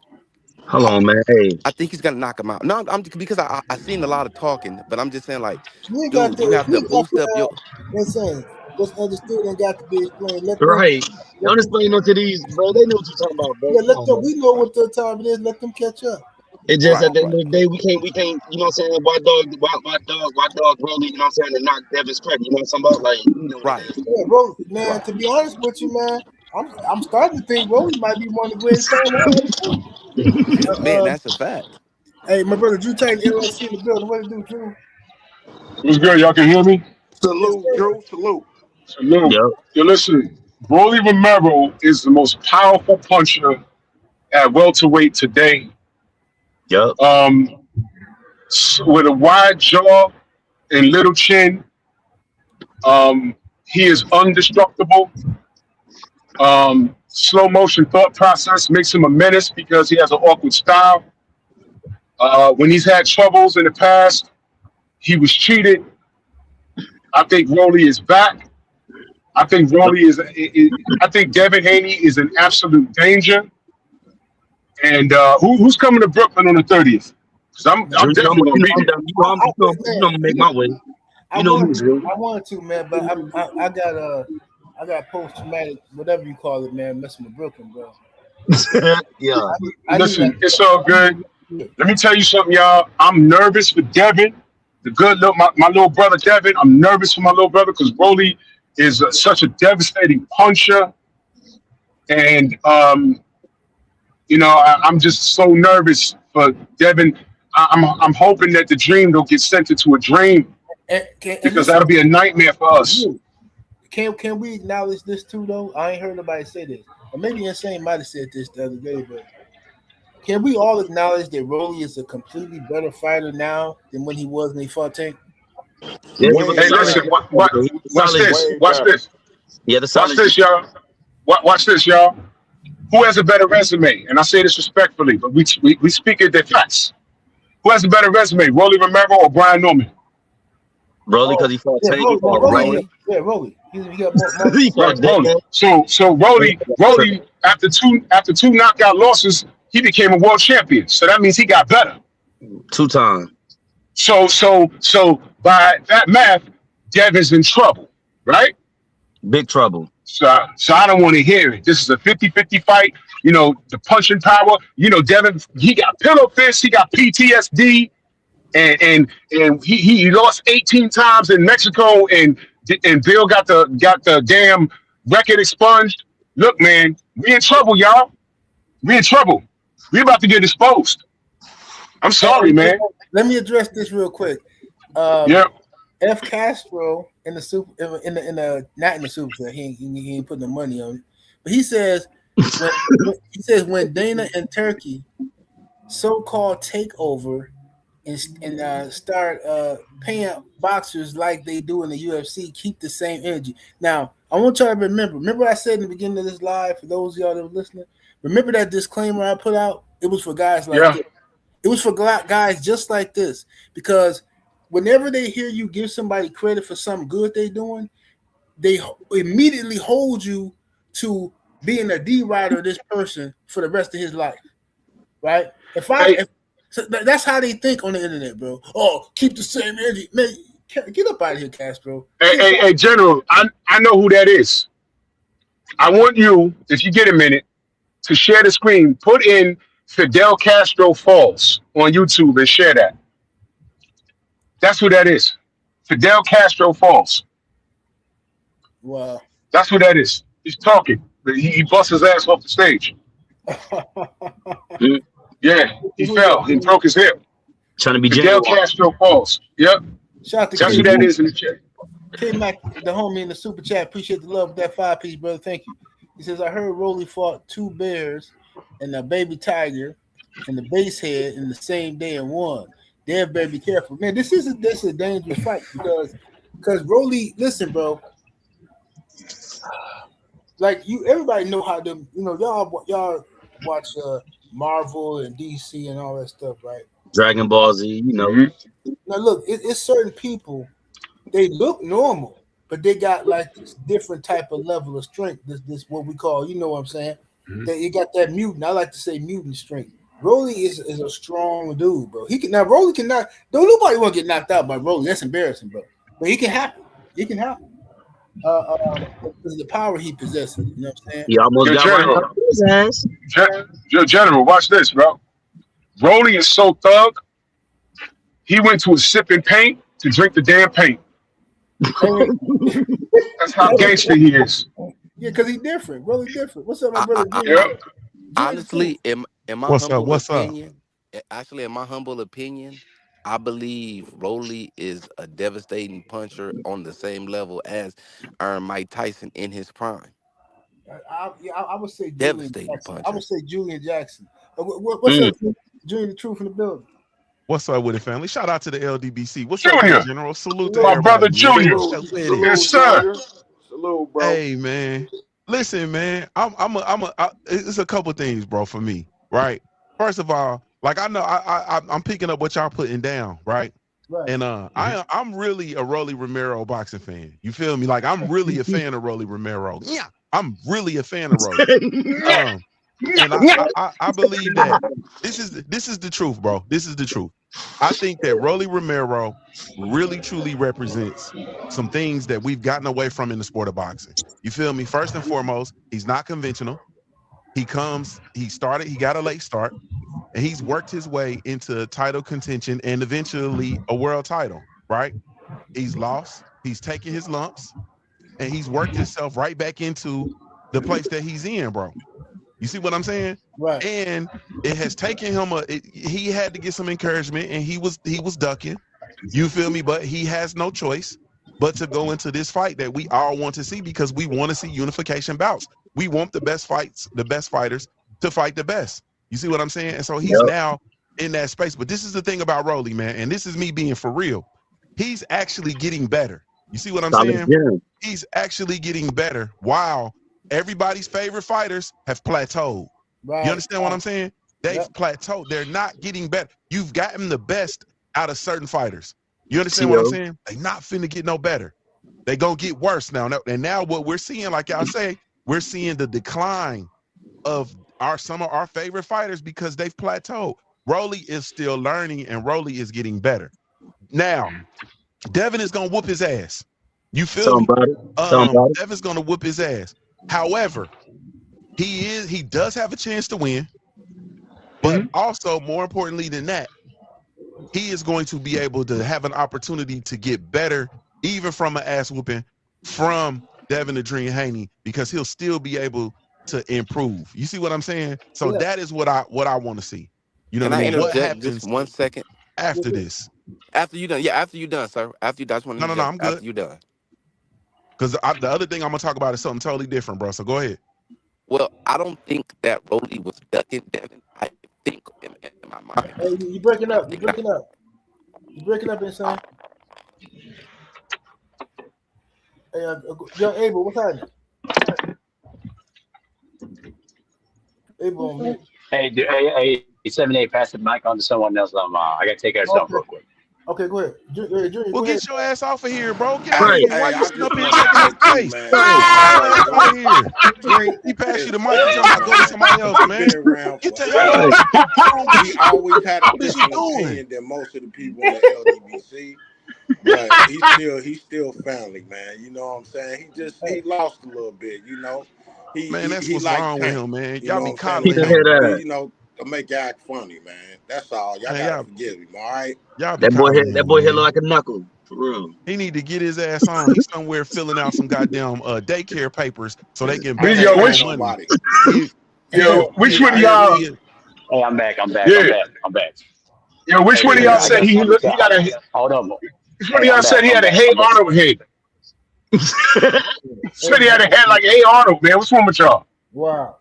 hold on, man. Hey, I think he's gonna knock him out. No, I'm because I seen a lot of talking, but I'm just saying like, We ain't got dude, you to. have We to ain't got boost to. up your What's saying? What's understood and got to be explained. Let them. right. Let Don't them. explain no to these, bro. They know what you're talking about, bro. Yeah, Come let on, them. bro. We know what the time it is. Let them catch up. It's just right, at the end right, of the day, we can't, you know what I'm saying? Why dog really, you know what I'm saying, to knock Devin's credit, you know what I'm talking about? Like, you know what it right, is, bro. Yeah, bro, man. right. To be honest with you, man, I'm starting to think Roly might be one of the greatest players ever. Too. Man, that's a fact. Hey, my brother Drew Tank, LLC in the building. What it do, Drew? What's good? Y'all can hear me? Yes, Salute, sir. Drew. Salute. Salute. Yep, Yo, listen, Broly Romero is the most powerful puncher at welterweight today. yep. Um, with a wide jaw and little chin, he is indestructible. Slow motion thought process makes him a menace because he has an awkward style. When he's had troubles in the past, he was cheated. I think Rolly is back. I think Rolly I think Devin Haney is an absolute danger. And who's coming to Brooklyn on the 30th? Because I'm Drew, definitely gonna be I'm there. done. You know I'm gonna make my way. You know me, Drew. I wanted to, man, but I got post traumatic, whatever you call it, man, messing with Brooklyn, bro. Yeah. I need Listen, like it's all good. Let me tell you something, y'all. I'm nervous for Devin, my little brother Devin. I'm nervous for my little brother because Rolly is such a devastating puncher, and I'm just so nervous for Devin. I'm hoping that the dream don't get sent into a dream and because listen, that'll be a nightmare for us. can we acknowledge this too though? I ain't heard nobody say this. Or maybe Insane might have said this the other day, but can we all acknowledge that Roelly is a completely better fighter now than when he was when he fought Tank? Yeah, he was a Way Hey, solid. listen, better. He was a watch solid. this. Way Watch better. this. He had a Watch solid. this, y'all. Watch this, y'all. Who has a better resume? And I say this respectfully, but we speak it the facts. Who has a better resume, Rolly Romero or Brian Norman? Roelly Oh, because he fought yeah, Tank. He fought Roelly. Roman. Yeah, Roelly. He got more. He Right, fought hold Devin. on. So Rolly after two knockout losses, he became a world champion. So that means he got better. 2 times. So by that math, Devin's in trouble, right? Big trouble. So I don't want to hear it. This is a 50-50 fight. You know, the punching power. You know, Devin, he got pillow fists, he got PTSD, and he lost 18 times in Mexico, and Bill got the damn record expunged. Look, man, we in trouble, y'all. We in trouble. We about to get exposed. I'm sorry, man. Let me address this real quick. Yeah. F. Castro in the super in the not in the super chat. He ain't putting the money on it. But he says when Dana and Turkey so-called takeover and start paying boxers like they do in the UFC, keep the same energy. Now, I want y'all to remember what I said in the beginning of this live, for those of y'all that were listening. Remember that disclaimer I put out? It was for guys like this. It was for guys just like this, because whenever they hear you give somebody credit for something good they're doing, they immediately hold you to being a D-rider of this person for the rest of his life, right? So that's how they think on the internet, bro. Oh, keep the same energy. Man, get up out of here, Castro. Hey, General, I know who that is. I want you, if you get a minute, to share the screen. Put in Fidel Castro Falls on YouTube and share that. That's who that is. Fidel Castro Falls. Wow. That's who that is. He's talking. He busts his ass off the stage. Yeah, he fell. He broke his hip. Trying to be Fidel genuine. Castro Falls. Yep. Shout out to That's who that is in the chat. K Mac, the homie in the super chat. Appreciate the love with that 5-piece, brother. Thank you. He says, I heard Roelly fought 2 bears and a baby tiger and the base head in the same day and won. Dev better be careful. Man, this is a dangerous fight because Roelly, listen, bro. Like everybody know how to, y'all watch Marvel and DC and all that stuff, right? Dragon Ball Z, you know. Mm-hmm. Now look, it's certain people, they look normal, but they got like this different type of level of strength. This what we call, you know what I'm saying? Mm-hmm. That you got that mutant. I like to say mutant strength. Roelly is a strong dude, bro. Roelly cannot. Don't nobody want to get knocked out by Roelly. That's embarrassing, bro. But he can happen. It can happen. Because of the power he possesses. You know what I'm saying? He almost Yo, got General. right up his ass. General, watch this, bro. Roelly is so thug. He went to a sipping paint to drink the damn paint. That's how gangster he is. Yeah, because he's different. Roelly different. What's up, my brother? Honestly, in my What's humble up? opinion, actually, in my humble opinion, I believe Roelly is a devastating puncher on the same level as Mike Tyson in his prime. I would say Devastating puncher. I would say Julian Jackson. What's up, Julian the Truth in the building? What's up with it, family? Shout out to the LDBC. What's Junior. up, General? Salute to My everybody. brother Junior. Yes, sir. Salute, bro. Hey, man. Listen, man. It's a couple things, bro, for me, right? First of all, like I know I'm picking up what y'all putting down, right? Right. And I'm really a Roelly Romero boxing fan. You feel me? Like I'm really a fan of Roelly Romero. Yeah, I'm really a fan of Roelly. And I believe that this is the truth, bro. This is the truth. I think that Roelly Romero really truly represents some things that we've gotten away from in the sport of boxing. You feel me? First and foremost, he's not conventional. He got a late start, and he's worked his way into title contention and eventually a world title, right? He's lost, he's taken his lumps, and he's worked himself right back into the place that he's in, bro. You see what I'm saying? Right. And it has taken him he had to get some encouragement, and he was ducking. You feel me? But he has no choice but to go into this fight that we all want to see, because we want to see unification bouts. We want the best fighters to fight the best. You see what I'm saying? And so he's Yep. now in that space. But this is the thing about Roelly, man, and this is me being for real. He's actually getting better. You see what I'm Solid saying? gym. He's actually getting better while everybody's favorite fighters have plateaued. Right. You understand what I'm saying? They've Yep. plateaued. They're not getting better. You've gotten the best out of certain fighters. You understand what I'm saying? They not finna get no better. They gonna get worse now. And now what we're seeing, like y'all say, we're seeing the decline of some of our favorite fighters because they've plateaued. Roelly is still learning and Roelly is getting better. Now, Devin is gonna whoop his ass. You feel me? Somebody. Devin's gonna whoop his ass. However, he does have a chance to win, but also more importantly than that, he is going to be able to have an opportunity to get better, even from an ass whooping from Devin the Dream Haney, because he'll still be able to improve. You see what I'm saying? So that is what I want to see. You know Can what I I mean? What interject just happens 1 second? after this? After you done, after you done, sir. After you done, I just want to No, interject. I'm good. After you done. Because the other thing I'm gonna talk about is something totally different, bro. So go ahead. Well, I don't think that Roelly was ducking Devin. I think in my mind. Hey, you breaking up. You breaking up. You breaking up, insane. Hey, young Abel, what's happening? Abel on mute. Hey, 7-8, pass the mic on to someone else. I gotta take care of something real quick. Okay, go ahead. Junior, Well, go ahead. get your ass off of here, bro. Get out of Right. here. Why Hey, you I sitting up just here want to taking say his too, place? man. Get your ass out of here. Drink. He passed you the mic. You talking about go to somebody else, He's man. been around Get the forever. hell out. He always had a What is you different doing? opinion than most of the people in the LDBC, but he's still family, man. You know what I'm saying? He lost a little bit, you know. Man, that's He what's like wrong with Tank, him, man. you Y'all know be what I'm saying? He coddling can him. hear He, that. you know, to make you act funny, man. That's all. Y'all Man, gotta forgive him, all right? y'all be That boy coddling hit. That him, boy hit man. like a knuckle. For real. He need to get his ass on. He's somewhere filling out some goddamn daycare papers so they can I pay Yo, ain't him got which more money. nobody. which one of y'all? Hey, I'm back. Yeah, I'm back. yo, which Hey, one of hey, y'all I said got he something to tell. got a? Hold on. Which one of Hey, y'all said he had a Hey I'm back. Arnold head? Said he had a head like Hey Arnold, man. What's wrong with y'all? Wow.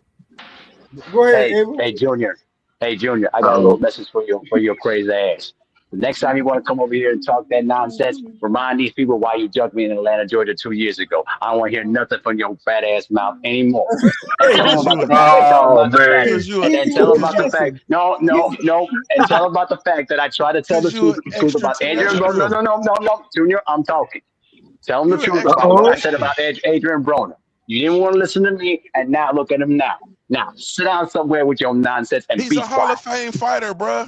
Go ahead, Hey, Abel. Junior. Hey, Junior, I got a little message for your crazy ass. The next time you want to come over here and talk that nonsense, remind these people why you jumped me in Atlanta, Georgia 2 years ago. I don't want to hear nothing from your fat ass mouth anymore. And tell them Because about you the a fact. And tell them Oh about the fact. man, because you And then tell them about the listen, fact. No. And tell them about the fact that I try to tell the because you truth, an about Adrian. extraterrestrial. No, Junior, I'm talking. Tell them the You're an truth about what I said extraterrestrial. about Adrian Broner. You didn't want to listen to me, and now look at him now. Now sit down somewhere with your nonsense and He's be a Hall quiet. of Fame fighter, bro.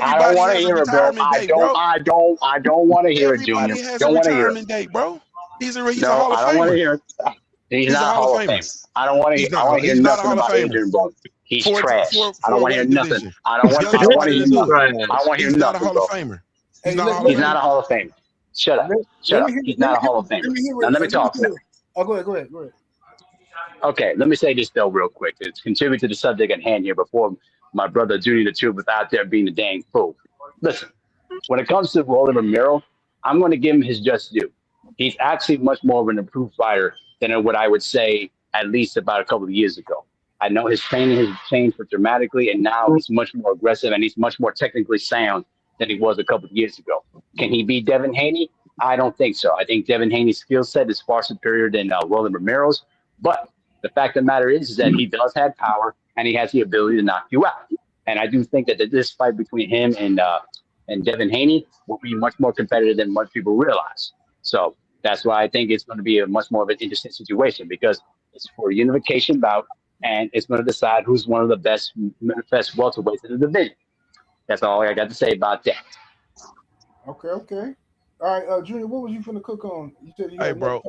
I don't Everybody want to has a hear it, bro. retirement date, bro. I don't want to hear it, Junior. Everybody has a Don't want to hear it. retirement date, bro. He's a No, Hall of I don't want to Famer. hear it. He's He's a not a Hall of Hall of Famer. Famer. I don't want to hear. I want to hear He's not a nothing Hall of about Famer. Adrian Broner. He's For trash. I don't a want to hear weight nothing. division. I don't Tell want somebody to to hear do it. nothing. I don't want to hear He's not a nothing, Hall of bro. Famer. He's Hey, not a Hall of He's Famer. not a Hall of Famer. Shut up. Shut up. He's not a Hall of Famer. Now let me talk now. Oh, go ahead. Okay, let me say this though, real quick. It's contribute to the subject at hand here before my brother Judy the Truth was out there being a dang fool. Listen, when it comes to Roelly Romero, I'm going to give him his just due. He's actually much more of an improved fighter than what I would say at least about a couple of years ago. I know his training has changed dramatically, and now he's much more aggressive and he's much more technically sound than he was a couple of years ago. Can he beat Devin Haney? I don't think so. I think Devin Haney's skill set is far superior than Roelly Romero's. But the fact of the matter is that he does have power and he has the ability to knock you out. And I do think that this fight between him and Devin Haney will be much more competitive than most people realize. So that's why I think it's going to be a much more of an interesting situation because it's for a unification bout and it's going to decide who's one of the best welterweights in the division. That's all I got to say about that. Okay. All right, Junior, what was you finna cook on? You said you Hey, had bro.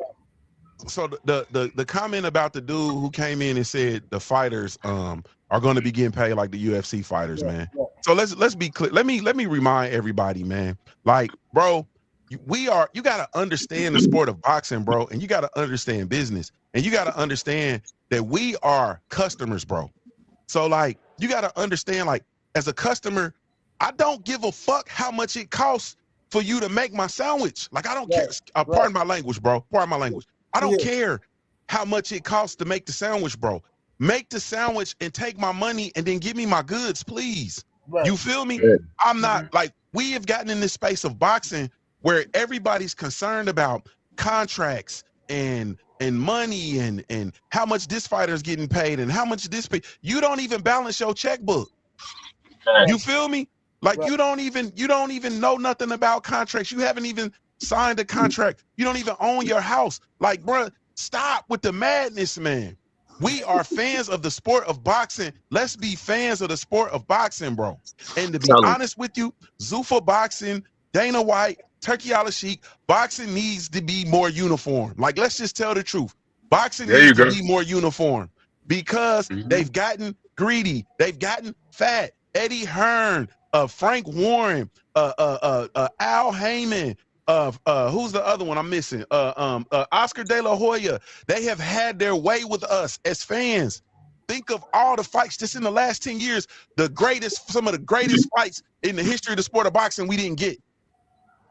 So the comment about the dude who came in and said the fighters are going to be getting paid like the UFC fighters, man. Yeah. So let's be clear. Let me remind everybody, man. Like, bro, you got to understand the sport of boxing, bro, and you got to understand business, and you got to understand that we are customers, bro. So like, you got to understand, like, as a customer, I don't give a fuck how much it costs for you to make my sandwich. Like, I don't care. Pardon my language, bro. Pardon my language. I don't care how much it costs to make the sandwich, bro. make the sandwich and take my money and then give me my goods, please. Right. You feel me? Yeah. I'm not like, we have gotten in this space of boxing where everybody's concerned about contracts and money and how much this fighter is getting paid and how much this pay. You don't even balance your checkbook. You feel me? Like Right. you don't even know nothing about contracts. You haven't even signed a contract. You don't even own your house. Like, bro, stop with the madness, man. We are fans of the sport of boxing. Let's be fans of the sport of boxing, bro. And to be Tell 'em. honest with you, Zuffa boxing, Dana White, Turki Alalshikh, boxing needs to be more uniform. Like, let's just tell the truth. Boxing There you needs to go. be more uniform because they've gotten greedy. They've gotten fat. Eddie Hearn, Frank Warren, Al Heyman, who's the other one I'm missing? Oscar De La Hoya. They have had their way with us as fans. Think of all the fights just in the last 10 years, some of the greatest fights in the history of the sport of boxing we didn't get.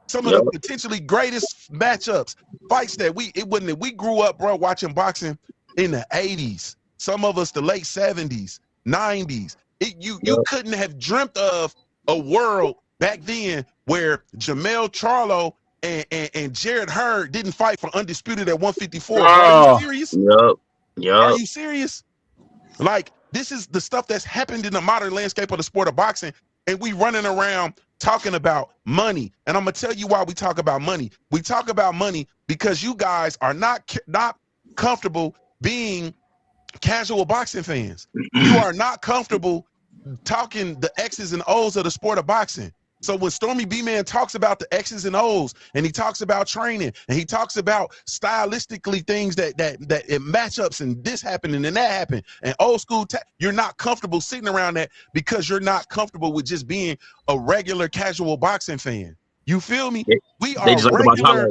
Some of the potentially greatest matchups, fights that we grew up, bro, watching boxing in the 80s. Some of us the late 70s, 90s. You couldn't have dreamt of a world back then where Jamel Charlo and Jared Hearn didn't fight for undisputed at 154. Bro, are you serious? Are you serious? Like, this is the stuff that's happened in the modern landscape of the sport of boxing, and we running around talking about money. And I'm gonna tell you why we talk about money. We talk about money because you guys are not comfortable being casual boxing fans. You are not comfortable talking the X's and O's of the sport of boxing. So when Stormy B-Man talks about the X's and O's and he talks about training and he talks about stylistically things that matchups and this happened and then that happened and old school, you're not comfortable sitting around that because you're not comfortable with just being a regular casual boxing fan. You feel me? We are regular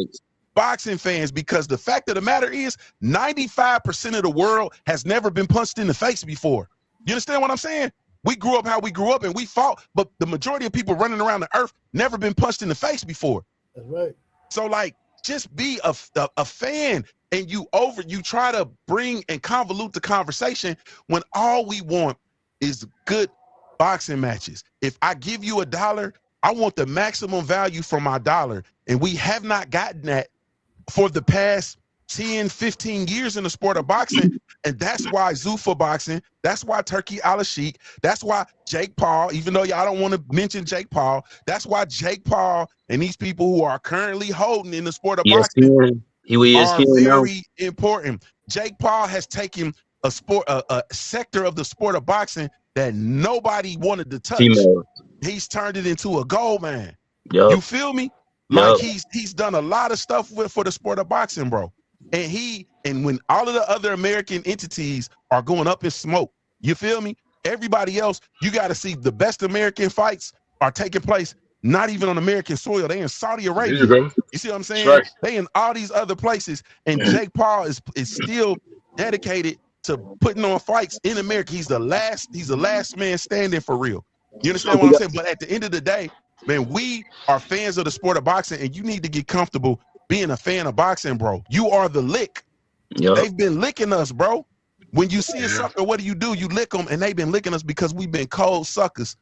boxing fans because the fact of the matter is 95% of the world has never been punched in the face before. You understand what I'm saying? We grew up how we grew up and we fought, but the majority of people running around the earth never been punched in the face before. That's right. So like, just be a fan, and you try to bring and convolute the conversation when all we want is good boxing matches. If I give you $1, I want the maximum value for my dollar. And we have not gotten that for the past 10, 15 years in the sport of boxing. And that's why Zuffa boxing, that's why Turki Alalshikh, that's why Jake Paul, even though y'all don't want to mention Jake Paul, that's why Jake Paul and these people who are currently holding in the sport of boxing are very important. Jake Paul has taken a sector of the sport of boxing that nobody wanted to touch. He's turned it into a gold mine. You feel me? Like he's done a lot of stuff for the sport of boxing, bro. And when all of the other American entities are going up in smoke, you feel me? Everybody else, you got to see the best American fights are taking place not even on American soil. They in Saudi Arabia. You see what I'm saying? Right. They in all these other places, and Jake Paul is still dedicated to putting on fights in America. He's the last man standing for real. You understand what I'm saying? But at the end of the day, man, we are fans of the sport of boxing, and you need to get comfortable being a fan of boxing, bro. You are the lick. They've been licking us, bro. When you see a sucker, what do? You lick them, and they've been licking us because we've been cold suckers,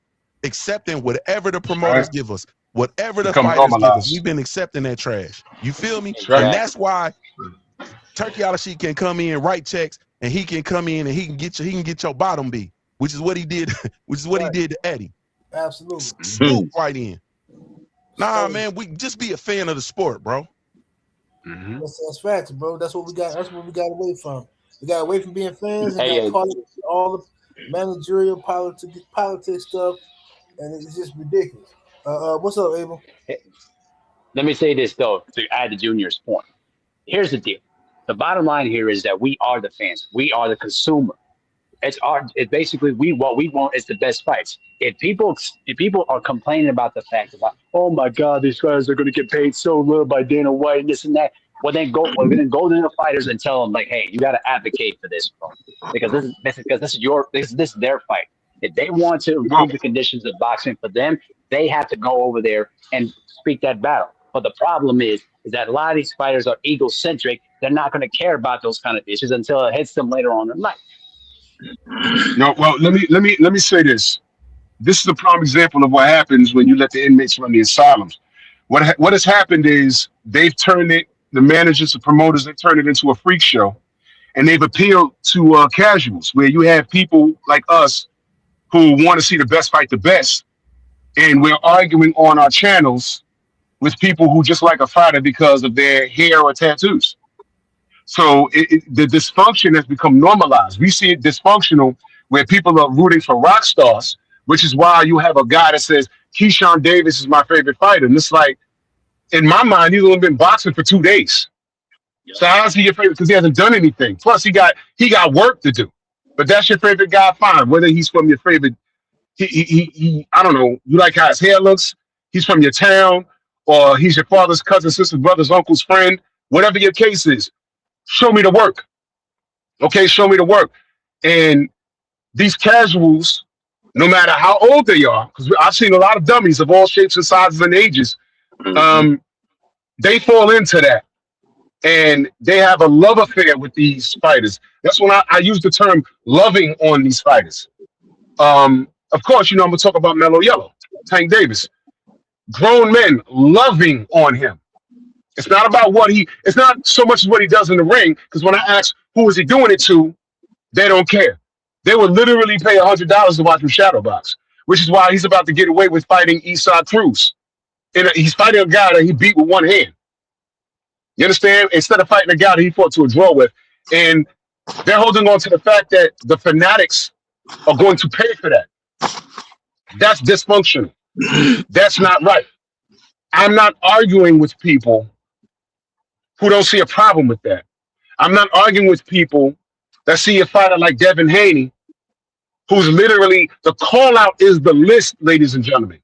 accepting whatever the promoters give us, whatever the fighters give us. We've been accepting that trash. You feel me? And that's why Turki Alalshikh can come in, write checks, and he can come in and he can get your bottom beat, which is what he did. Which is what he did to Eddie. Absolutely. Swoop right in. Nah, man, we just be a fan of the sport, bro. That's facts, bro. That's what we got. That's what we got away from. We got away from being fans and got caught up in all the managerial politics stuff, and it's just ridiculous. What's up, Abel? Let me say this though to add to Junior's point. Here's the deal. The bottom line here is that we are the fans. We are the consumer. It's basically what we want is the best fights. If people are complaining about the fact about, oh my God, these guys are going to get paid so little by Dana White and this and that, well then go to the fighters and tell them like, hey, you got to advocate for this, bro, because this is their fight. If they want to improve the conditions of boxing for them, they have to go over there and speak that battle. But the problem is that a lot of these fighters are egocentric. They're not going to care about those kind of issues until it hits them later on in life. No, well, let me say this. This is a prime example of what happens when you let the inmates run the asylums. What has happened is they've turned it. The managers, the promoters, they turned it into a freak show, and they've appealed to casuals, where you have people like us who want to see the best fight the best, and we're arguing on our channels with people who just like a fighter because of their hair or tattoos. So the dysfunction has become normalized. We see it dysfunctional where people are rooting for rock stars, which is why you have a guy that says Keyshawn Davis is my favorite fighter, and it's like, in my mind, he's only been boxing for 2 days. So how's he your favorite? Because he hasn't done anything. Plus, he got work to do. But that's your favorite guy, fine. Whether he's from your favorite, he I don't know. You like how his hair looks? He's from your town, or he's your father's cousin, sister's brother's uncle's friend. Whatever your case is, show me the work. Okay, show me the work. And these casuals, no matter how old they are, because I've seen a lot of dummies of all shapes and sizes and ages, they fall into that. And they have a love affair with these fighters. That's when I use the term loving on these fighters. Of course, I'm going to talk about Mellow Yellow, Tank Davis. Grown men loving on him. It's not about it's not so much as what he does in the ring, because when I ask who is he doing it to, they don't care. They would literally pay $100 to watch him shadow box, which is why he's about to get away with fighting Eastside Cruz. And he's fighting a guy that he beat with one hand. You understand? Instead of fighting a guy that he fought to a draw with. And they're holding on to the fact that the fanatics are going to pay for that. That's dysfunctional. That's not right. I'm not arguing with people who don't see a problem with that. I'm not arguing with people that see a fighter like Devin Haney, who's literally, the call out is the list, ladies and gentlemen.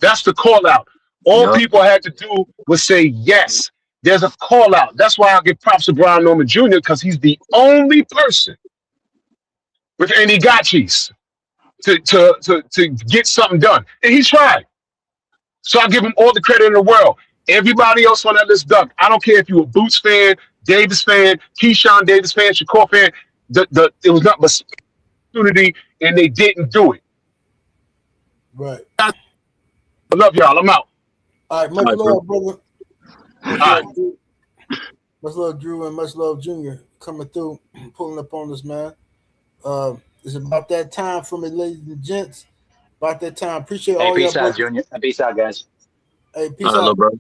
That's the call out. All people had to do was say yes. There's a call out. That's why I give props to Brian Norman Jr., because he's the only person with any gotchis to get something done. And he tried. So I give him all the credit in the world. Everybody else on that list ducked. I don't care if you're a Boots fan, Davis fan, Keyshawn Davis fan, Shakur fan. It was nothing but opportunity, and they didn't do it. Right. I love y'all. I'm out. All right, much love, brother. Much love, Drew, and much love, Junior, coming through, pulling up on us, man. It's about that time for me, ladies and gents. About that time. Appreciate all peace y'all. out, Junior. Peace out, guys. Hey, peace out, bro.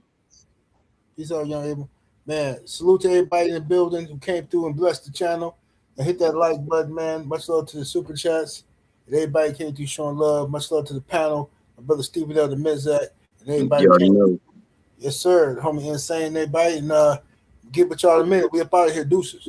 Peace out, young Abel. Man, salute to everybody in the building who came through and blessed the channel. And hit that like button, man. Much love to the super chats. And everybody came through showing love. Much love to the panel. My brother Stephen L. the Mizak. And everybody came through. Yes, sir. Homie Insane, everybody. And get with y'all in a minute. We up out of here. Deuces.